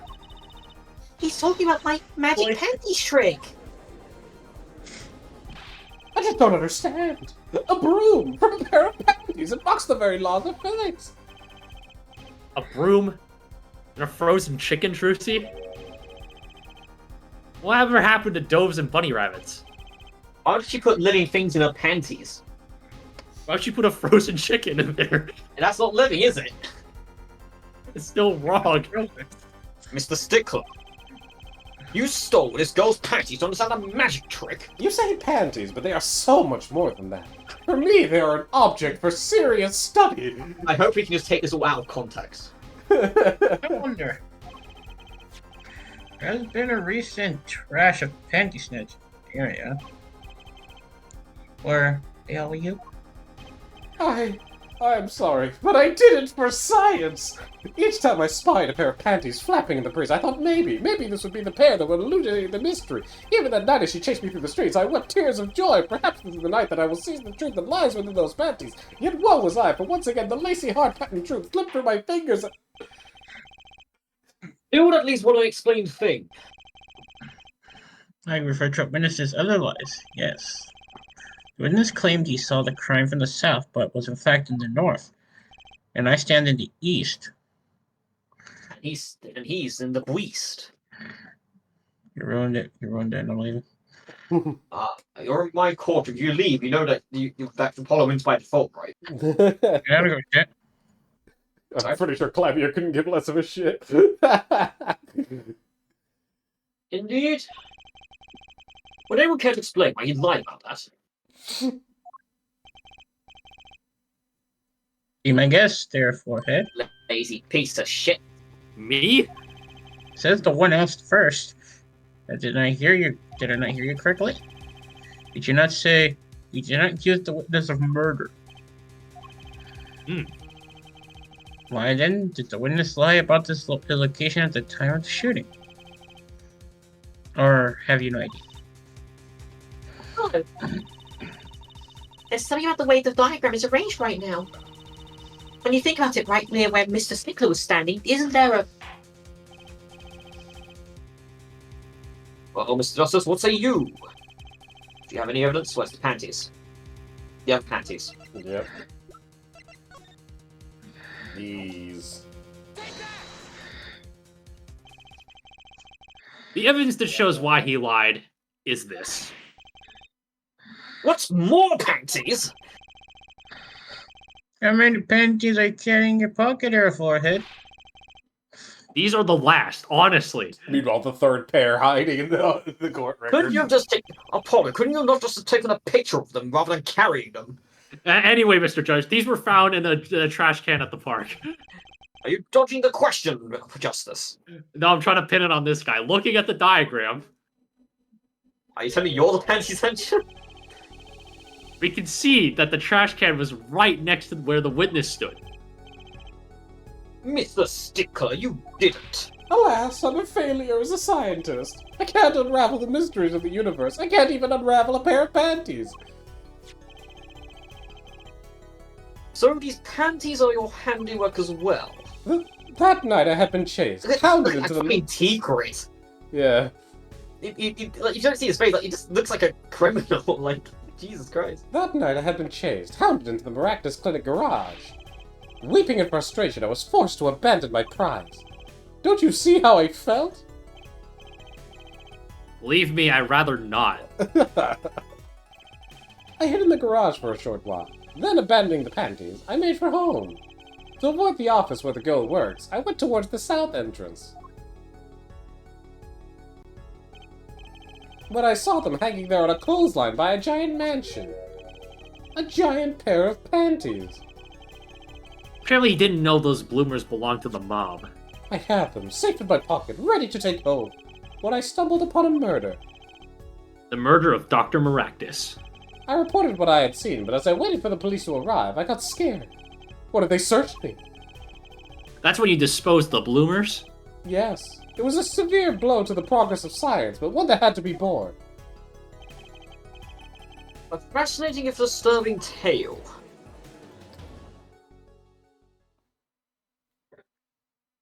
He's talking about my magic Boy. panties trick. I just don't understand. A broom from a pair of panties. It mocks the very laws of physics. A broom? And a frozen chicken, Trucy? Whatever happened to doves and bunny rabbits? Why don't you put living things in her panties? Why don't you put a frozen chicken in there? And that's not living, is it? It's still wrong. Mr. Stickler, you stole this girl's panties to understand a magic trick. You say panties, but they are so much more than that. For me, they are an object for serious study. I hope we can just take this all out of context. I wonder. There's been a recent trash of panty snatch in the area. Where the hell are you? I'm sorry, but I did it for science! Each time I spied a pair of panties flapping in the breeze, I thought maybe this would be the pair that would elucidate the mystery. Even that night as she chased me through the streets, I wept tears of joy. Perhaps this is the night that I will seize the truth that lies within those panties. Yet woe was I, for once again the lacy hard-patterned truth slipped through my fingers. You would at least want to explain the thing. I refer to witnesses otherwise, yes. The witness claimed he saw the crime from the south, but was in fact in the north. And I stand in the east. He's in the west. You ruined it. You ruined it. I'm leaving. You're in my court. If you leave, you know that that Apollo wins by default, right? I gotta go shit. I'm pretty sure Clavier couldn't give less of a shit. Indeed. Would anyone care to explain why he lied about that? Be my guest, there, forehead. Lazy piece of shit. Me? Says the one asked first. Did I hear you? Did I not hear you correctly? Did you not say you did not accuse the witness of murder? Hmm. Why then did the witness lie about the location at the time of the shooting? Or have you no idea? Oh. There's something about the way the diagram is arranged right now. When you think about it, right near where Mr. Stickler was standing, isn't there a... Well, Mr. Justice, what say you? Do you have any evidence? Where's the panties? You have panties. Yep. These. The evidence that shows why he lied is this. What's more panties? How many panties are you carrying in your pocket there, forehead? These are the last, honestly. Meanwhile, the third pair hiding in the court record. Couldn't you have just taken Apollo? Couldn't you not just have taken a picture of them rather than carrying them? Anyway, Mr. Judge, these were found in the trash can at the park. Are you dodging the question, Justice? No, I'm trying to pin it on this guy. Looking at the diagram, Are you telling me you're the panties engine? we can see that the trash can was right next to where the witness stood. Mr. Stickler, you didn't. Alas, I'm a failure as a scientist. I can't unravel the mysteries of the universe. I can't even unravel a pair of panties. So these panties are your handiwork as well. That night I had been chased, hounded into Fucking the... tea crate. Yeah. You don't see his face, like, he just looks like a criminal, like, Jesus Christ. That night I had been chased, hounded into the Maractus Clinic garage. Weeping in frustration, I was forced to abandon my prize. Don't you see how I felt? Believe me, I'd rather not. I hid in the garage for a short while. Then, abandoning the panties, I made for home. To avoid the office where the girl works, I went towards the south entrance. But I saw them hanging there on a clothesline by a giant mansion. A giant pair of panties. Apparently he didn't know those bloomers belonged to the mob. I had them, safe in my pocket, ready to take home, when I stumbled upon a murder. The murder of Dr. Maractus. I reported what I had seen, but as I waited for the police to arrive, I got scared. What if they searched me? That's when you disposed the bloomers? Yes. It was a severe blow to the progress of science, but one that had to be borne. A fascinating if disturbing tale.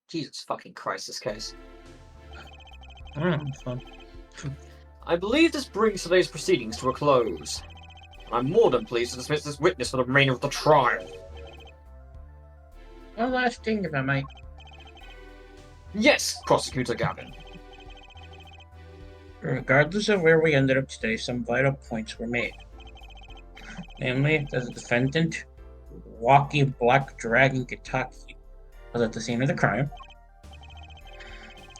Jesus fucking Christ, this case. Fun. I believe this brings today's proceedings to a close. I'm more than pleased to dismiss this witness for the remainder of the trial. One last thing, if I might. Yes, Prosecutor Gavin. Regardless of where we ended up today, some vital points were made. Namely, that the defendant, Walkie Black Dragon Kitaki, was at the scene of the crime.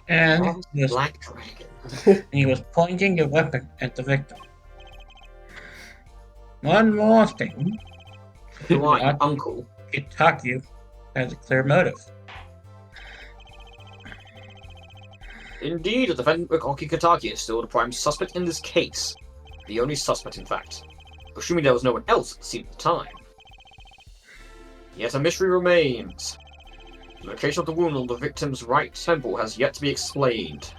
And Black Dragon. he was pointing a weapon at the victim. One more thing. Who are you, Uncle? Kitaki has a clear motive. Indeed, the defendant Rikoki Kataki is still the prime suspect in this case. The only suspect, in fact. Assuming there was no one else at the scene at the time. Yet a mystery remains. The location of the wound on the victim's right temple has yet to be explained.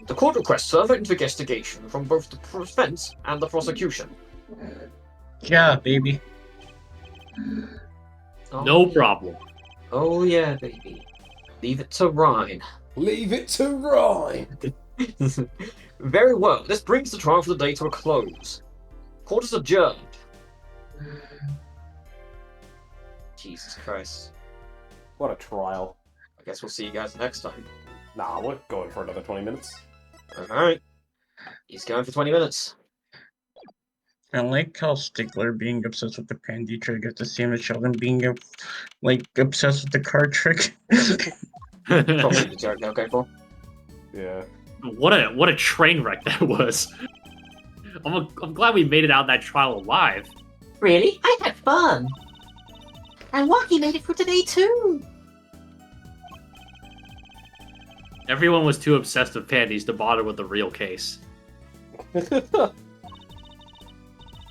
The court requests further investigation from both the defense and the prosecution. Yeah, baby. Oh, No problem. Oh yeah, baby. Leave it to Ryan. Leave it to Ryan. Very well. This brings the trial for the day to a close. Court is adjourned. Jesus Christ. What a trial. I guess we'll see you guys next time. Nah, we're going for another 20 minutes. Alright. He's going for 20 minutes. I like how Stickler being obsessed with the pandy trick is the same as Sheldon being obsessed with the card trick. Probably the joke they'll go for. Yeah. What a train wreck that was. I'm glad we made it out of that trial alive. Really? I had fun. And Wacky made it through today too. Everyone was too obsessed with panties to bother with the real case.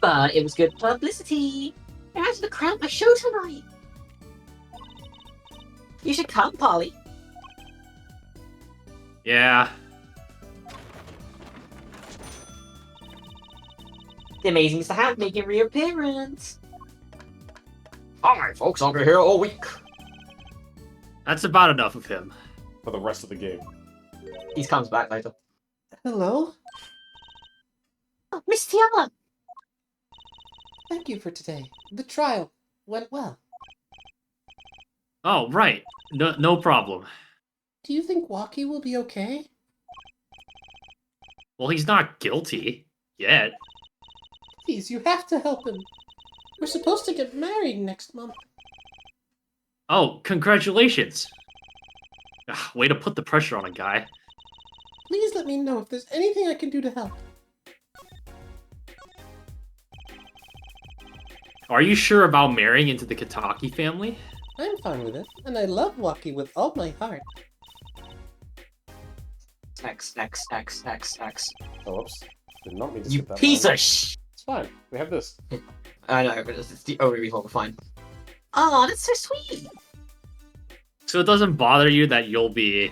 But it was good publicity. They're out to crowd my show tonight. You should come, Polly. Yeah. The amazing Mr. Hat making a reappearance. Hi, folks. I'll be here all week. That's about enough of him. For the rest of the game. He comes back later. Hello? Oh, Miss Tiana. Thank you for today. The trial went well. Oh, right. No problem. Do you think Wacky will be okay? Well, he's not guilty. Yet. Please, you have to help him. We're supposed to get married next month. Oh, congratulations. Way to put the pressure on a guy. Please let me know if there's anything I can do to help. Are you sure about marrying into the Kitaki family? I'm fine with it, and I love Wacky with all my heart. X. Oh, whoops. Did not mean to You skip that piece line. of sh. It's fine. We have this. I know, but it's the only reason we're fine. Oh, that's so sweet. So it doesn't bother you that you'll be,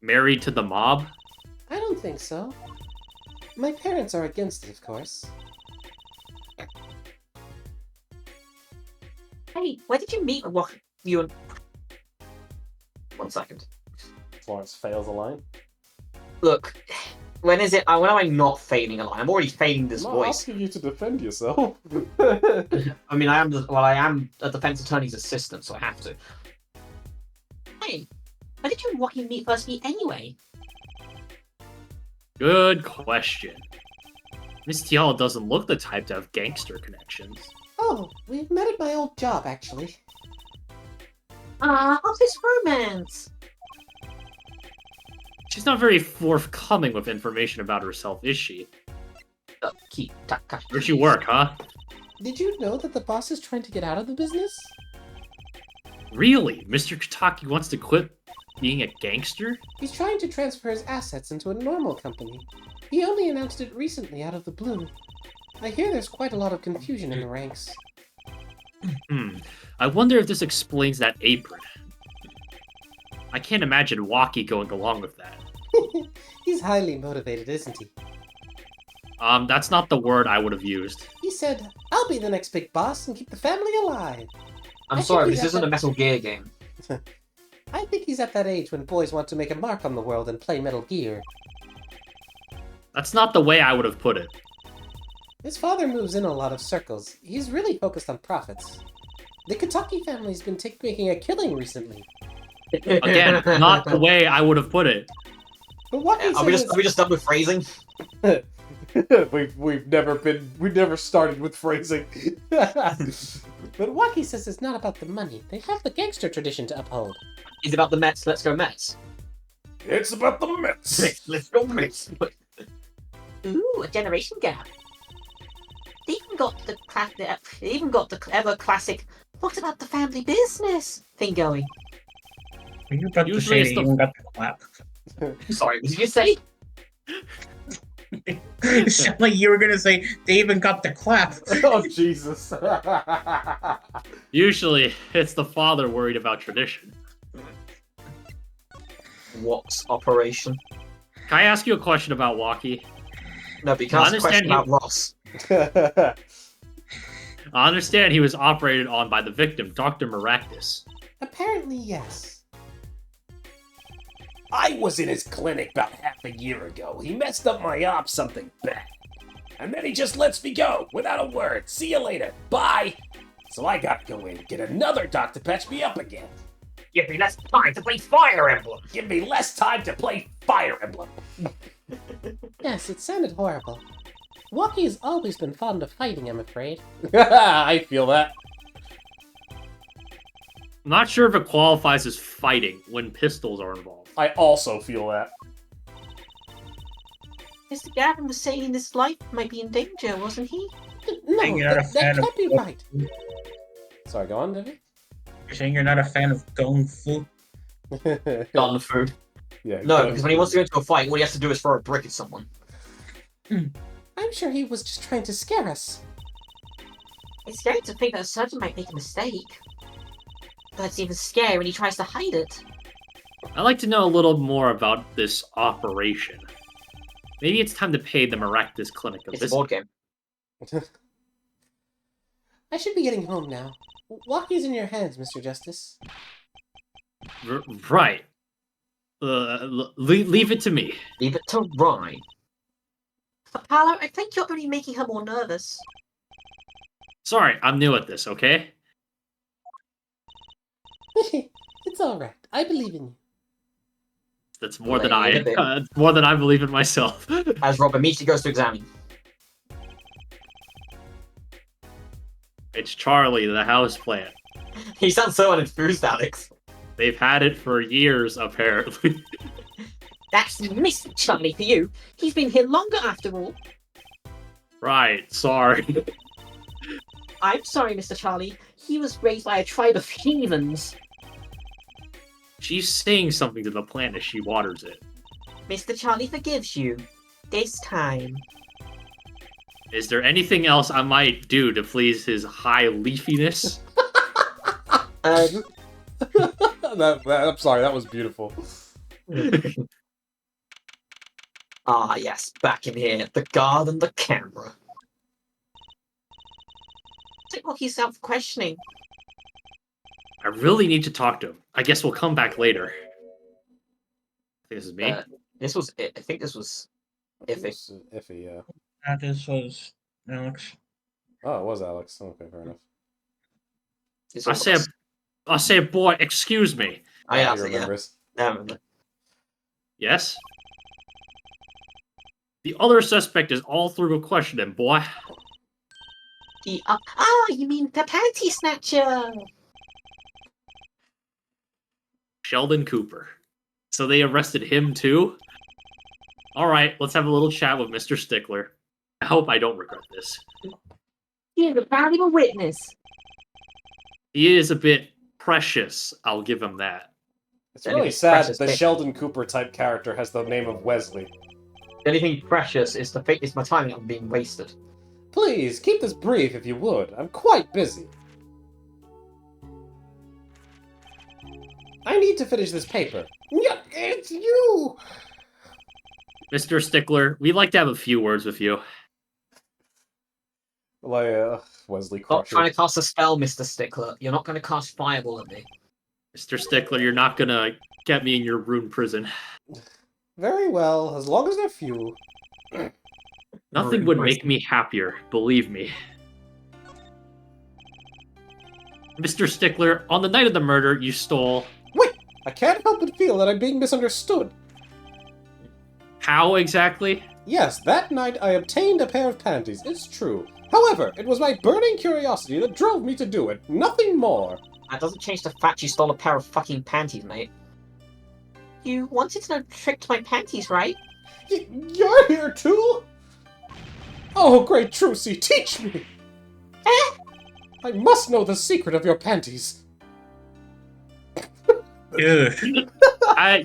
married to the mob? I don't think so. My parents are against it, of course. Hey, where did you meet you and... 1 second. Florence fails a line. Look, when is it? When am I not feigning a line? I'm already feigning this I'm not voice. asking you to defend yourself. I mean, I am a defense attorney's assistant, so I have to. Hey, where did you and Wacky first meet anyway? Good question. Miss Tiala doesn't look the type to have gangster connections. Oh, we met at my old job, actually. Ah, office romance. She's not very forthcoming with information about herself, is she? Where'd you work, huh? Did you know that the boss is trying to get out of the business? Really? Mr. Kitaki wants to quit being a gangster? He's trying to transfer his assets into a normal company. He only announced it recently out of the blue. I hear there's quite a lot of confusion in the ranks. I wonder if this explains that apron. I can't imagine Wacky going along with that. He's highly motivated, isn't he? That's not the word I would have used. He said, I'll be the next big boss and keep the family alive. I'm I sorry, think this we isn't have a Metal Gear game. I think he's at that age when boys want to make a mark on the world and play Metal Gear. That's not the way I would have put it. His father moves in a lot of circles. He's really focused on profits. The Kentucky family's been making a killing recently. Again, not the way I would have put it. But Wacky Are we says just done with phrasing? we've never started with phrasing. but Wacky says it's not about the money. They have the gangster tradition to uphold. Is it about the Mets? Let's go Mets. It's about the Mets. Let's go Mets. Ooh, a generation gap. They even got the clever classic "What about the family business?" thing going. Are you about to Usually say it's they the- even got the clap? Sorry, what did you say? It sounded like you were gonna say they even got the clap. Oh, Jesus. Usually, it's the father worried about tradition. What's operation? Can I ask you a question about Wacky? No, but you can ask a Understand question you- about Ross. I understand he was operated on by the victim, Dr. Maractus. Apparently, yes. I was in his clinic about half a year ago. He messed up my op something bad. And then he just lets me go, without a word. See you later. Bye! So I gotta go in and get another doc to patch me up again. Give me less time to play Fire Emblem. Give me less time to play Fire Emblem. Yes, it sounded horrible. Walkie has always been fond of fighting, I'm afraid. I feel that. I'm not sure if it qualifies as fighting when pistols are involved. I also feel that. Mr. Gavin was saying his life might be in danger, wasn't he? No, You're not a that fan of can't be Kung right. Fu? Sorry, go on, Debbie. You're saying you're not a fan of Kung Fu? Gun food. Yeah. No, because when he wants to go into a fight, all he has to do is throw a brick at someone. I'm sure he was just trying to scare us. It's scary to think that a surgeon might make a mistake. But it's even scarier when he tries to hide it. I'd like to know a little more about this operation. Maybe it's time to pay the Maractus Clinic a It's a visit. board game. I should be getting home now. Walkie's in your hands, Mr. Justice. Right. Leave it to me. Leave it to Ryan. Apollo, I think you're only making her more nervous. Sorry, I'm new at this, okay? It's alright. I believe in you. That's more than Playing it a bit. it's more than I believe in myself. As Rob immediately goes to examine. It's Charlie, the houseplant. He sounds so unenthused, Alex. They've had it for years, apparently. That's Mr. Charlie for you. He's been here longer after all. Right, sorry. I'm sorry, Mr. Charlie. He was raised by a tribe of heathens. She's saying something to the plant as she waters it. Mr. Charlie forgives you. This time. Is there anything else I might do to please his high leafiness? I'm sorry, that was beautiful. Ah, yes, back in here. The guard and the camera. Don't look yourself questioning. I really need to talk to him. I guess we'll come back later. I think this is me. This was it. I think this was iffy. It's iffy, yeah. This was Alex. Oh, it was Alex. Okay, fair enough. This I was- say, boy, excuse me. I He asked it, yeah. remembers. I remember. Yes? The other suspect is all through a questioning, boy. You mean the panty snatcher? Sheldon Cooper. So they arrested him too? Alright, let's have a little chat with Mr. Stickler. I hope I don't regret this. You're a valuable witness. He is a bit precious, I'll give him that. It's really sad Precious that the thing. Sheldon Cooper type character has the name of Wesley. The only thing precious is the fact is my timing on being wasted. Please, keep this brief if you would. I'm quite busy. I need to finish this paper. Yeah, it's you! Mr. Stickler, we'd like to have a few words with you. Like, Wesley Stop Crusher. trying to cast a spell, Mr. Stickler. You're not going to cast Fireball at me. Mr. Stickler, you're not gonna get me in your rune prison. Very well, as long as they're few. Nothing would make me happier, believe me. Mr. Stickler, on the night of the murder, you stole... Wait! I can't help but feel that I'm being misunderstood. How exactly? Yes, that night I obtained a pair of panties, it's true. However, it was my burning curiosity that drove me to do it, nothing more. That doesn't change the fact you stole a pair of fucking panties, mate. You wanted to know the trick to my panties, right? You're here too? Oh, great Trucy, teach me! I must know the secret of your panties. Ugh.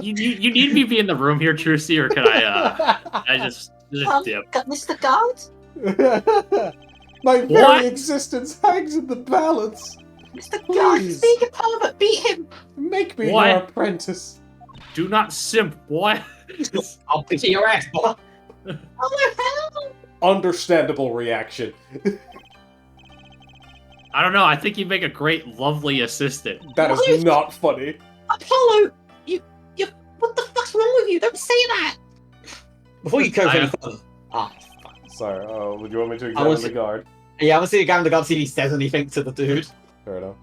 You need me to be in the room here, Trucy, or can I just dip? Mr. Guard? My very What? existence hangs in the balance. Mr. Guard, Please. being a pervert, beat him! Make me What? your apprentice. Do not simp, boy. I'll pity your ass, boy. Oh, hell! Understandable reaction. I don't know, I think you make a great, lovely assistant. That is What? not funny. Apollo! You, what the fuck's wrong with you? Don't say that! Before you go I- any further. Ah, fuck. Sorry, would you want me to I examine was- the guard? Yeah, I'm gonna see the guy in the guard see if he says anything to the dude. Fair enough.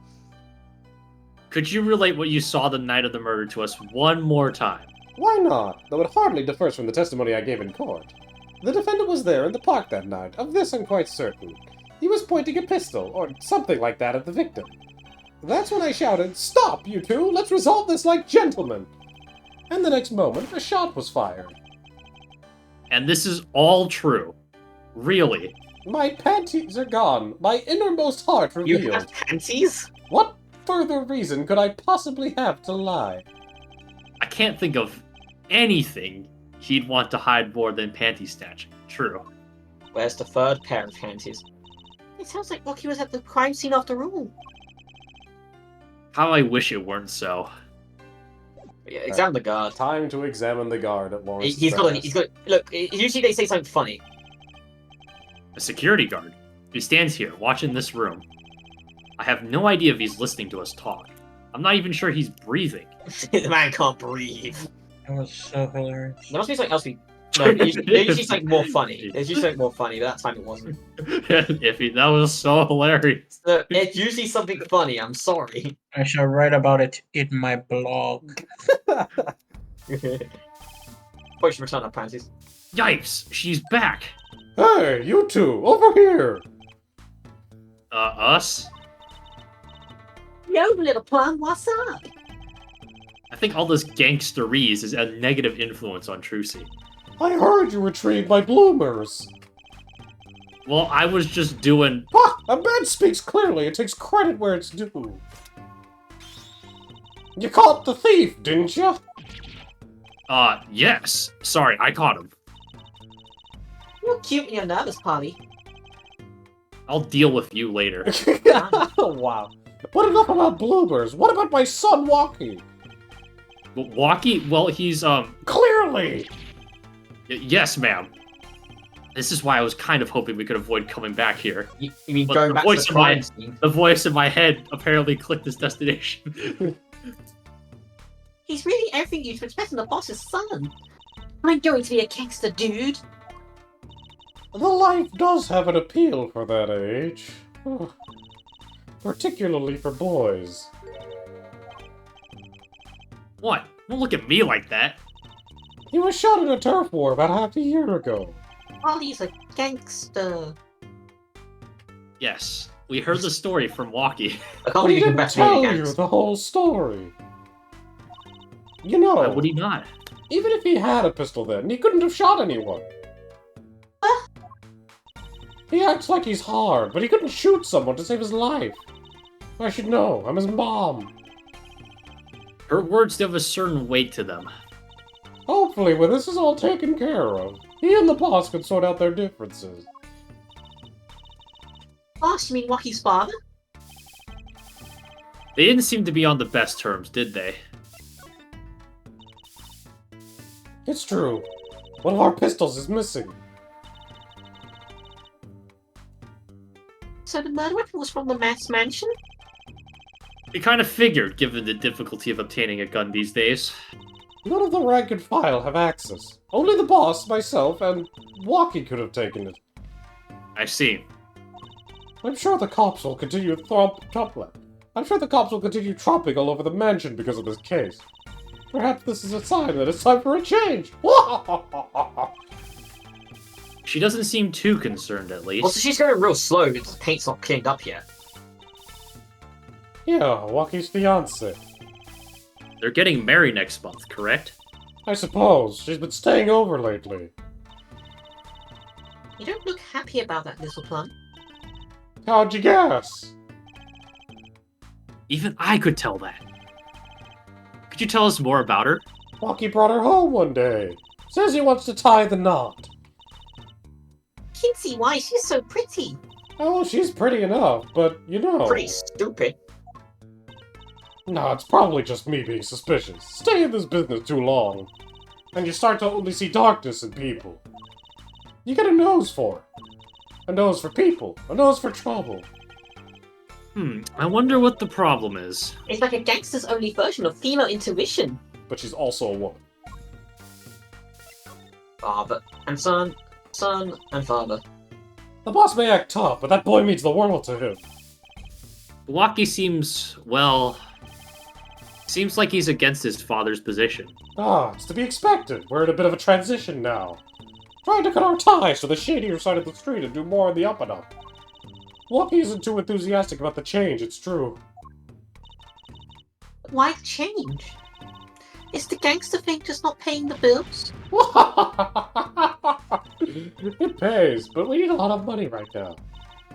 Could you relate what you saw the night of the murder to us one more time? Why not? Though it hardly differs from the testimony I gave in court. The defendant was there in the park that night, of this I'm quite certain. He was pointing a pistol, or something like that, at the victim. That's when I shouted, "Stop, you two! Let's resolve this like gentlemen!" And the next moment, a shot was fired. And this is all true. Really. My panties are gone, my innermost heart You revealed. have panties? What further reason could I possibly have to lie? I can't think of anything he'd want to hide more than panty snatching. True. Where's the third pair of panties? It sounds like Rocky was at the crime scene after all. How I wish it weren't so. Yeah, examine the guard. Time to examine the guard at Lawrence. He's got. Look, usually they say something funny. A security guard. He stands here, watching this room. I have no idea if he's listening to us talk. I'm not even sure he's breathing. The man can't breathe. That was so hilarious. There must be something else we. No, there's usually something more funny. There's usually something more funny, but that time it wasn't. That was so hilarious. Look, it's usually something funny. I'm sorry. I shall write about it in my blog. Push return our panties. Yikes, she's back. Hey, you two, over here! Us? Yo, little plum, what's up? I think all this gangsterese is a negative influence on Trucy. I heard you retrieved my bloomers! Well, I was just doing... Ha! A man speaks clearly and takes credit where it's due. You caught the thief, didn't you? Yes. Sorry, I caught him. You're cute when you're nervous, Polly. I'll deal with you later. Wow. But enough about bloomers. What about my son, Walkie? Walkie? Well, he's, Clearly! Yes, ma'am. This is why I was kind of hoping we could avoid coming back here. You mean But going the back to voice the of my- crime scene? The voice in my head apparently clicked this destination. He's really everything you'd expect from the boss's son. I'm going to be a gangster, dude. The life does have an appeal for that age. Particularly for boys. What? Don't look at me like that. He was shot in a turf war about half a year ago. Polly's a gangster. Yes, we heard the story from Walkie. I can't But he believe you can didn't back tell me you against. the whole story. You Why know, would he not? even if he had a pistol then, he couldn't have shot anyone. He acts like he's hard, but he couldn't shoot someone to save his life. I should know. I'm his mom. Her words have a certain weight to them. Hopefully, when this is all taken care of, he and the boss can sort out their differences. Boss, you mean Rocky's father? They didn't seem to be on the best terms, did they? It's true. One of our pistols is missing. So the murder weapon was from the Matt's mansion? We kind of figured, given the difficulty of obtaining a gun these days. None of the rank and file have access. Only the boss, myself, and Walkie could have taken it. I see. I'm sure the cops will continue tromping all over the mansion because of this case. Perhaps this is a sign that it's time for a change. She doesn't seem too concerned, at least. Also, she's going real slow because the paint's not cleaned up yet. Yeah, Walkie's fiance. They're getting married next month, correct? I suppose. She's been staying over lately. You don't look happy about that, little plum. How'd you guess? Even I could tell that. Could you tell us more about her? Walkie brought her home one day. Says he wants to tie the knot. Can see why she's so pretty. Oh, she's pretty enough, but you know... Pretty stupid. No, it's probably just me being suspicious. Stay in this business too long, and you start to only see darkness in people. You get a nose for it. A nose for people. A nose for trouble. I wonder what the problem is. It's like a gangster's only version of female intuition. But she's also a woman. father and son, son and father. The boss may act tough, but that boy means the world to him. Milwaukee seems, well... Seems like he's against his father's position. Ah, it's to be expected. We're in a bit of a transition now. Trying to cut our ties to the shadier side of the street and do more on the up and up. Milwaukee isn't too enthusiastic about the change, it's true. Why the change? Is the gangster thing just not paying the bills? It pays, but we need a lot of money right now.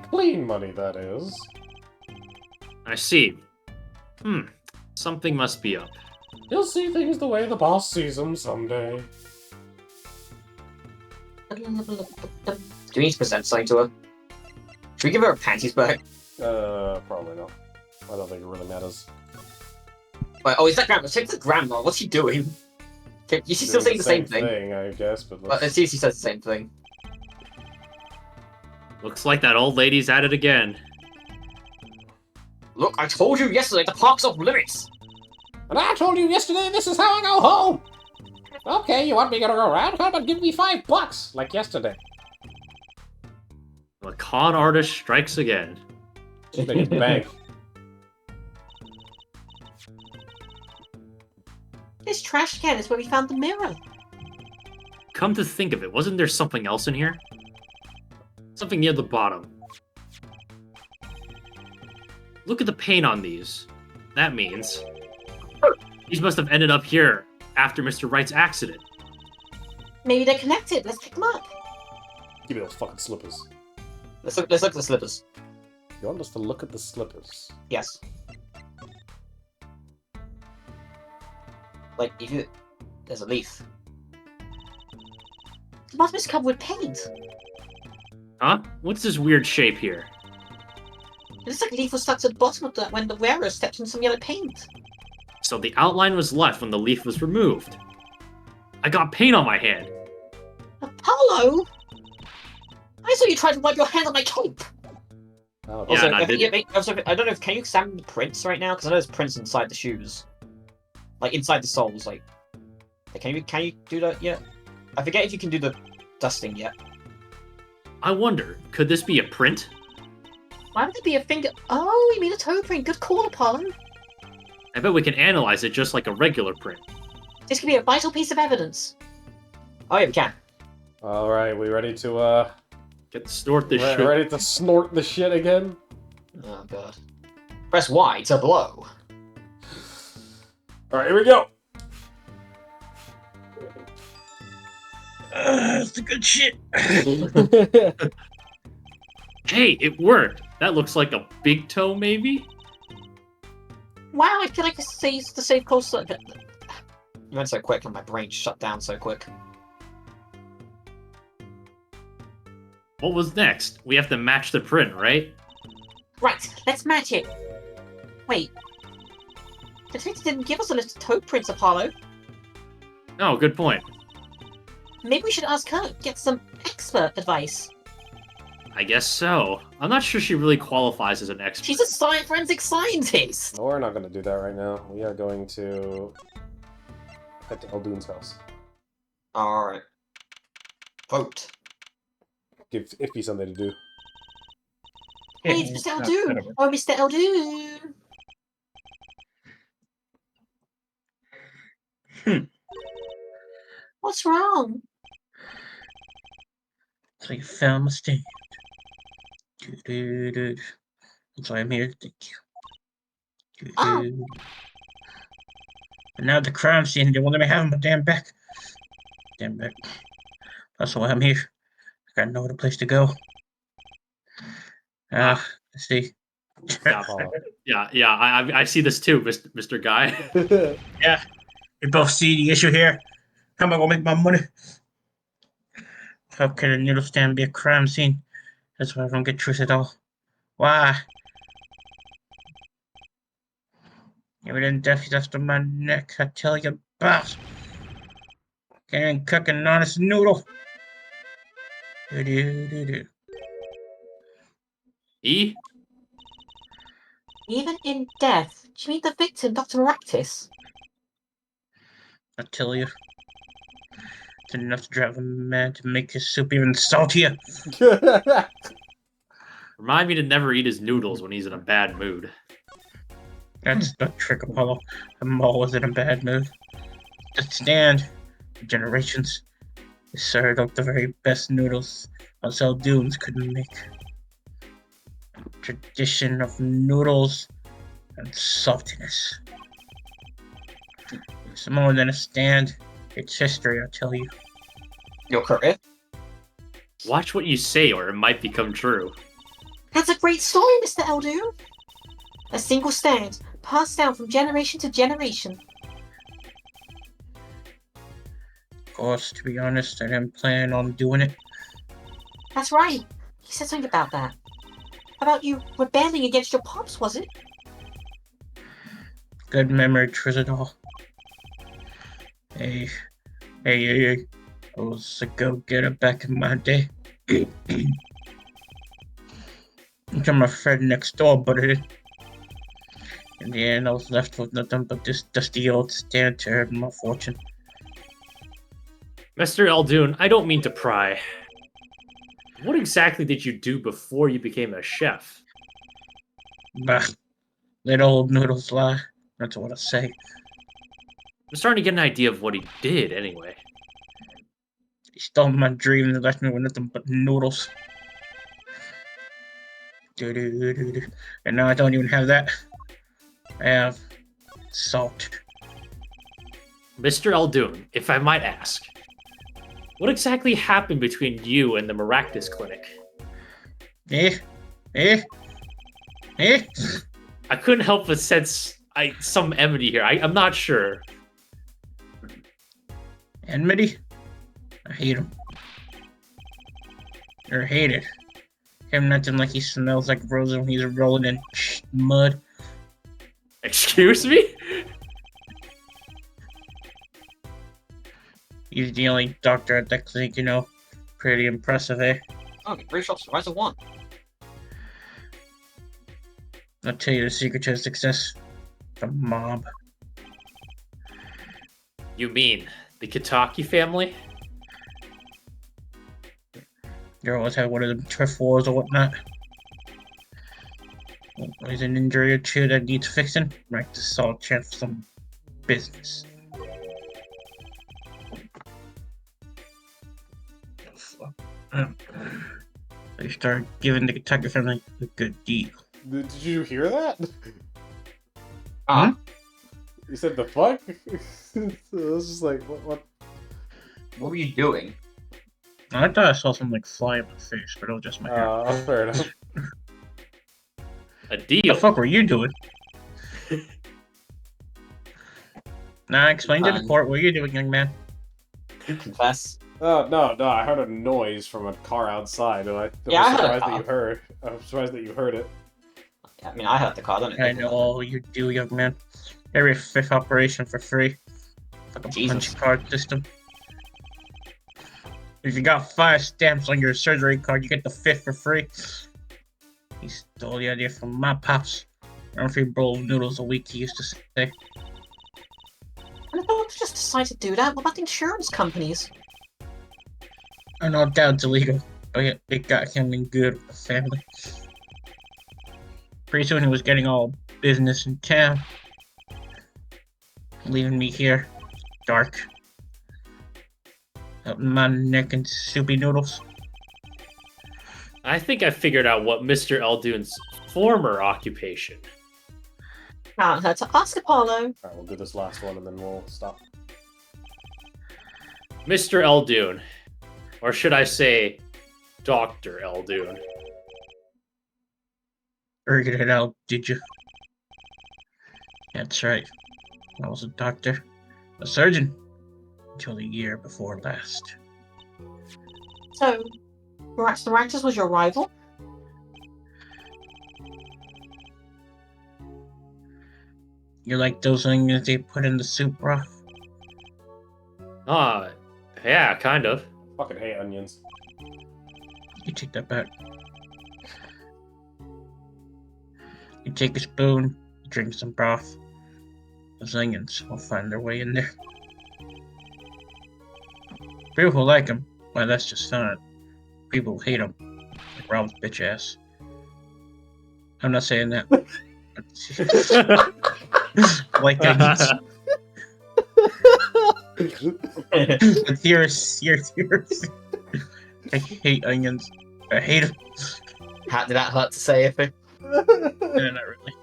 Clean money, that is. I see. Something must be up. You'll see things the way the boss sees them someday. Do we need to present something to her? Should we give her panties back? Probably not. I don't think it really matters. Wait, oh, is that grandma? Check the grandma. What's she doing? Is she still saying the same thing? I guess, but Let's see if she says the same thing. Looks like that old lady's at it again. Look, I told you yesterday the park's off limits! And I told you yesterday this is how I go home! Okay, you want me to go around? How about give me $5, like yesterday? The con artist strikes again. Just make it bank. This trash can is where we found the mirror. Come to think of it, wasn't there something else in here? Something near the bottom. Look at the paint on these. That means... these must have ended up here after Mr. Wright's accident. Maybe they're connected. Let's pick them up. Give me those fucking slippers. Let's look at the slippers. You want us to look at the slippers? Yes. Like, if you... There's a leaf. The bottom is covered with paint. Huh? What's this weird shape here? It looks like the leaf was stuck to the bottom of that when the wearer stepped in some yellow paint. So the outline was left when the leaf was removed. I got paint on my hand. Apollo? I saw you try to wipe your hand on my cape. Oh, Yeah, Also, and I did- I don't know if... Can you examine the prints right now? Because I know there's prints inside the shoes. Like, inside the soles, like... Can you do that yet? I forget if you can do the dusting yet. I wonder, could this be a print? Why would there be a finger? Oh, you mean a toe print. Good call, Apollo. I bet we can analyze it just like a regular print. This could be a vital piece of evidence. Oh yeah, we can. Alright, we ready to, Get to snort this shit. ready to snort the shit again? Oh god. Press Y to blow. Alright, here we go! That's the good shit. Hey, it worked! That looks like a big toe, maybe? Wow, I feel like this is the safe course. You went so quick and my brain shut down so quick. What was next? We have to match the print, right? Right, let's match it. Wait. The detective didn't give us a list of toe prints, Apollo. Oh, good point. Maybe we should ask her, get some expert advice. I guess so. I'm not sure she really qualifies as an expert. She's a forensic scientist. No, we're not gonna do that right now. We are going to head to Eldoon's house. Alright. Vote. Give Iffy something to do. Hey, it's Mr. Eldoon. Oh, Mr. Eldoon. What's wrong? So you found my stand. Doo-doo-doo. That's why I'm here. Thank you. Oh. Doo-doo. And now the crime scene, they won't let me have my damn back. Damn back. That's why I'm here. I got no other place to go. Let's see. Yeah, I see this too, Mr. Guy. Yeah, we both see the issue here. How am I gonna make my money? How can a noodle stand be a crime scene? That's why I don't get truth at all. Why? Evident death after my neck, I tell you about. Can't cook an honest noodle. Do-do-do-do. E? Even in death, do you mean the victim, Dr. Maractus? I tell you. It's enough to drive a man to make his soup even saltier. Remind me to never eat his noodles when he's in a bad mood. That's the trick, Apollo. I'm always in a bad mood. Just stand. For generations, they served up the very best noodles us Eldunes could make. A tradition of noodles and saltiness. It's more than a stand. It's history, I tell you. Your career? Watch what you say, or it might become true. That's a great story, Mr. Eldoon. A single stand, passed down from generation to generation. Of course, to be honest, I didn't plan on doing it. That's right. He said something about that. About you rebelling against your pops, was it? Good memory, Trizadol. Hey. I was a go-getter back in my day. Until my friend next door butted it. In the end, I was left with nothing but this dusty old stand to earn my fortune. Mr. Eldoon, I don't mean to pry. What exactly did you do before you became a chef? Bah, let old noodles lie. That's what I say. I'm starting to get an idea of what he did, anyway. He stole my dream and left me with nothing but noodles. Doo-doo-doo-doo. And now I don't even have that. I have salt. Mr. Eldoon, if I might ask, what exactly happened between you and the Maractus Clinic? Eh? I couldn't help but sense some enmity here. I'm not sure. Enmity? I hate him. Or hated. Him acting like he smells like roses when he's rolling in mud. Excuse me? He's the only doctor at that clinic, you know. Pretty impressive, eh? Oh, 3 shots to rise of 1. I'll tell you the secret to his success. The mob. You mean the Kitaki family? You always have one of them turf wars or whatnot. Always an injury or two that needs fixing. Right, the solid chance for some business. They start giving the Kentucky family a good deal. Did you hear that? Ah, You said the fuck? So it was just like, what? what were you doing? I thought I saw something like fly in my face, but it was just my hair. Fair enough. A What deal? the fuck were you doing? Nah, explain to the court what you're doing, young man. You confess. Oh, no, I heard a noise from a car outside, and I'm Yeah, I heard a surprised that car. you heard. I'm surprised that you heard it. I mean, I heard the car, don't I know all you do, young man. Every fifth operation for free. Like a Jesus. punch card system. If you got 5 stamps on your surgery card, you get the 5th for free. He stole the idea from my pops. Earn free bowl of noodles a week, he used to say. And if I just decide to do that, what about the insurance companies? I no doubt it's illegal, but yeah, it got him in good with the family. Pretty soon he was getting all business in town. Leaving me here, dark. Out in my neck and soupy noodles. I think I figured out what Mr. Eldoon's former occupation. Can't hurt to ask, Apollo. Alright, we'll do this last one, and then we'll stop. Mr. Eldoon. Or should I say, Dr. Eldoon. Figured it out, did you? That's right. I was a doctor. A surgeon. Until the year before last. So, Maractus was your rival? You like those onions they put in the soup broth? Yeah, kind of. Fucking hate onions. You take that back. You take a spoon, you drink some broth. Those onions will find their way in there. People who like him, well, that's just fine. People who hate him, like Rob's bitch ass. I'm not saying that. Like onions. But here's. I hate onions. I hate them. How did that hurt to say, Iffy? No, not really.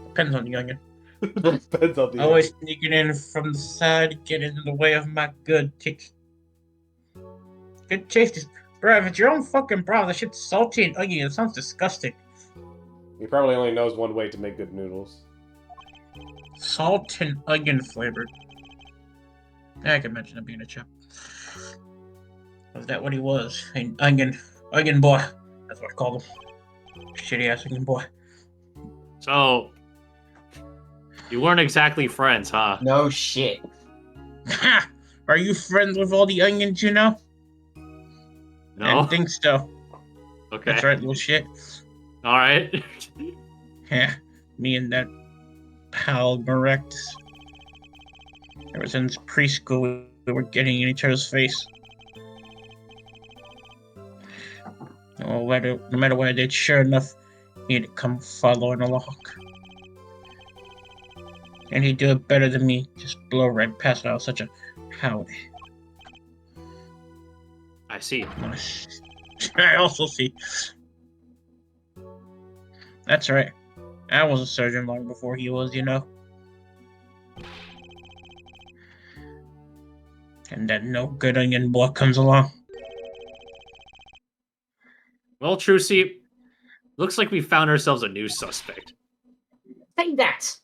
Depends on the onion. Depends on the Always sneaking in from the side, getting in the way of my good taste. Good taste. Bro, if it's your own fucking broth, that shit's salty and onion. It sounds disgusting. He probably only knows one way to make good noodles. Salt and onion flavored. I can mention it being a chip. Was that what he was? An onion boy. That's what I called him. Shitty ass onion boy. So, you weren't exactly friends, huh? No shit. Ha! Are you friends with all the onions you know? I No? didn't think so. Okay. That's right, little shit. Alright. Yeah, me and that pal Marect. Ever since preschool, we were getting in each other's face. No matter what I did, sure enough, he'd come following along. And he'd do it better than me, just blow right past it. I was such a howdy. I see. I also see. That's right. I was a surgeon long before he was, you know. And then no good onion boy comes along. Well, Trucy, looks like we found ourselves a new suspect. Say that.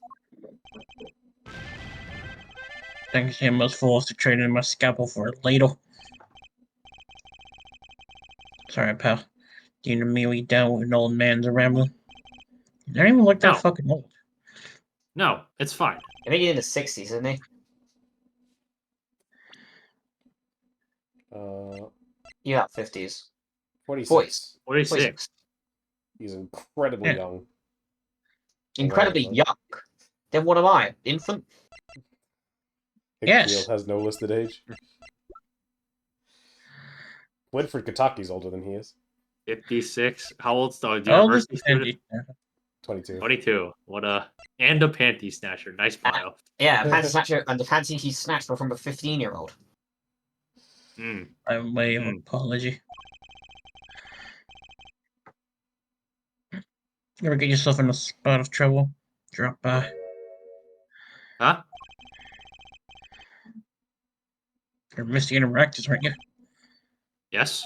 Thanks him was forced to trade in my scalpel for a ladle. Sorry, pal. You and me, we down with an old man's a rambling. You don't even look that No. fucking old. No, it's fine. I think he's in the 60s, isn't he? Yeah, 50s. 46. 46. He's incredibly Yeah. young. Incredibly Wow. young. Then what am I? Infant? Yes. Hickfield has no listed age. Winfred Kataki's older than he is. 56. How old's the Old as university the student? Sandy. 22. 22. What a... And a panty snatcher. Nice bio. Yeah, Fancy Snatcher, and the fancy he snatched were from a 15-year-old. Hmm. By way of Hmm. apology. You ever get yourself in a spot of trouble? Drop by. Huh? You're Mr. Interactors, aren't you? Yes?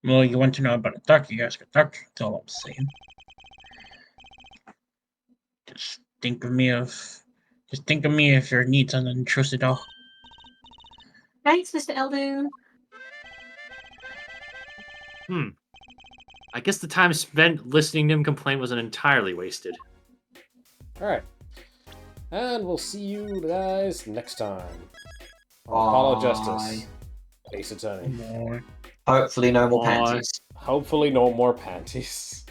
Well, you want to know about a doctor, you ask a doctor, that's all I'm saying. Just think of me if your needs are unintrusive at all. Thanks, Mr. Eldoon. Hmm. I guess the time spent listening to him complain wasn't entirely wasted. Alright. And we'll see you guys next time. On Call of Justice. Ace Attorney. Hopefully no more Bye. panties. Hopefully no more panties.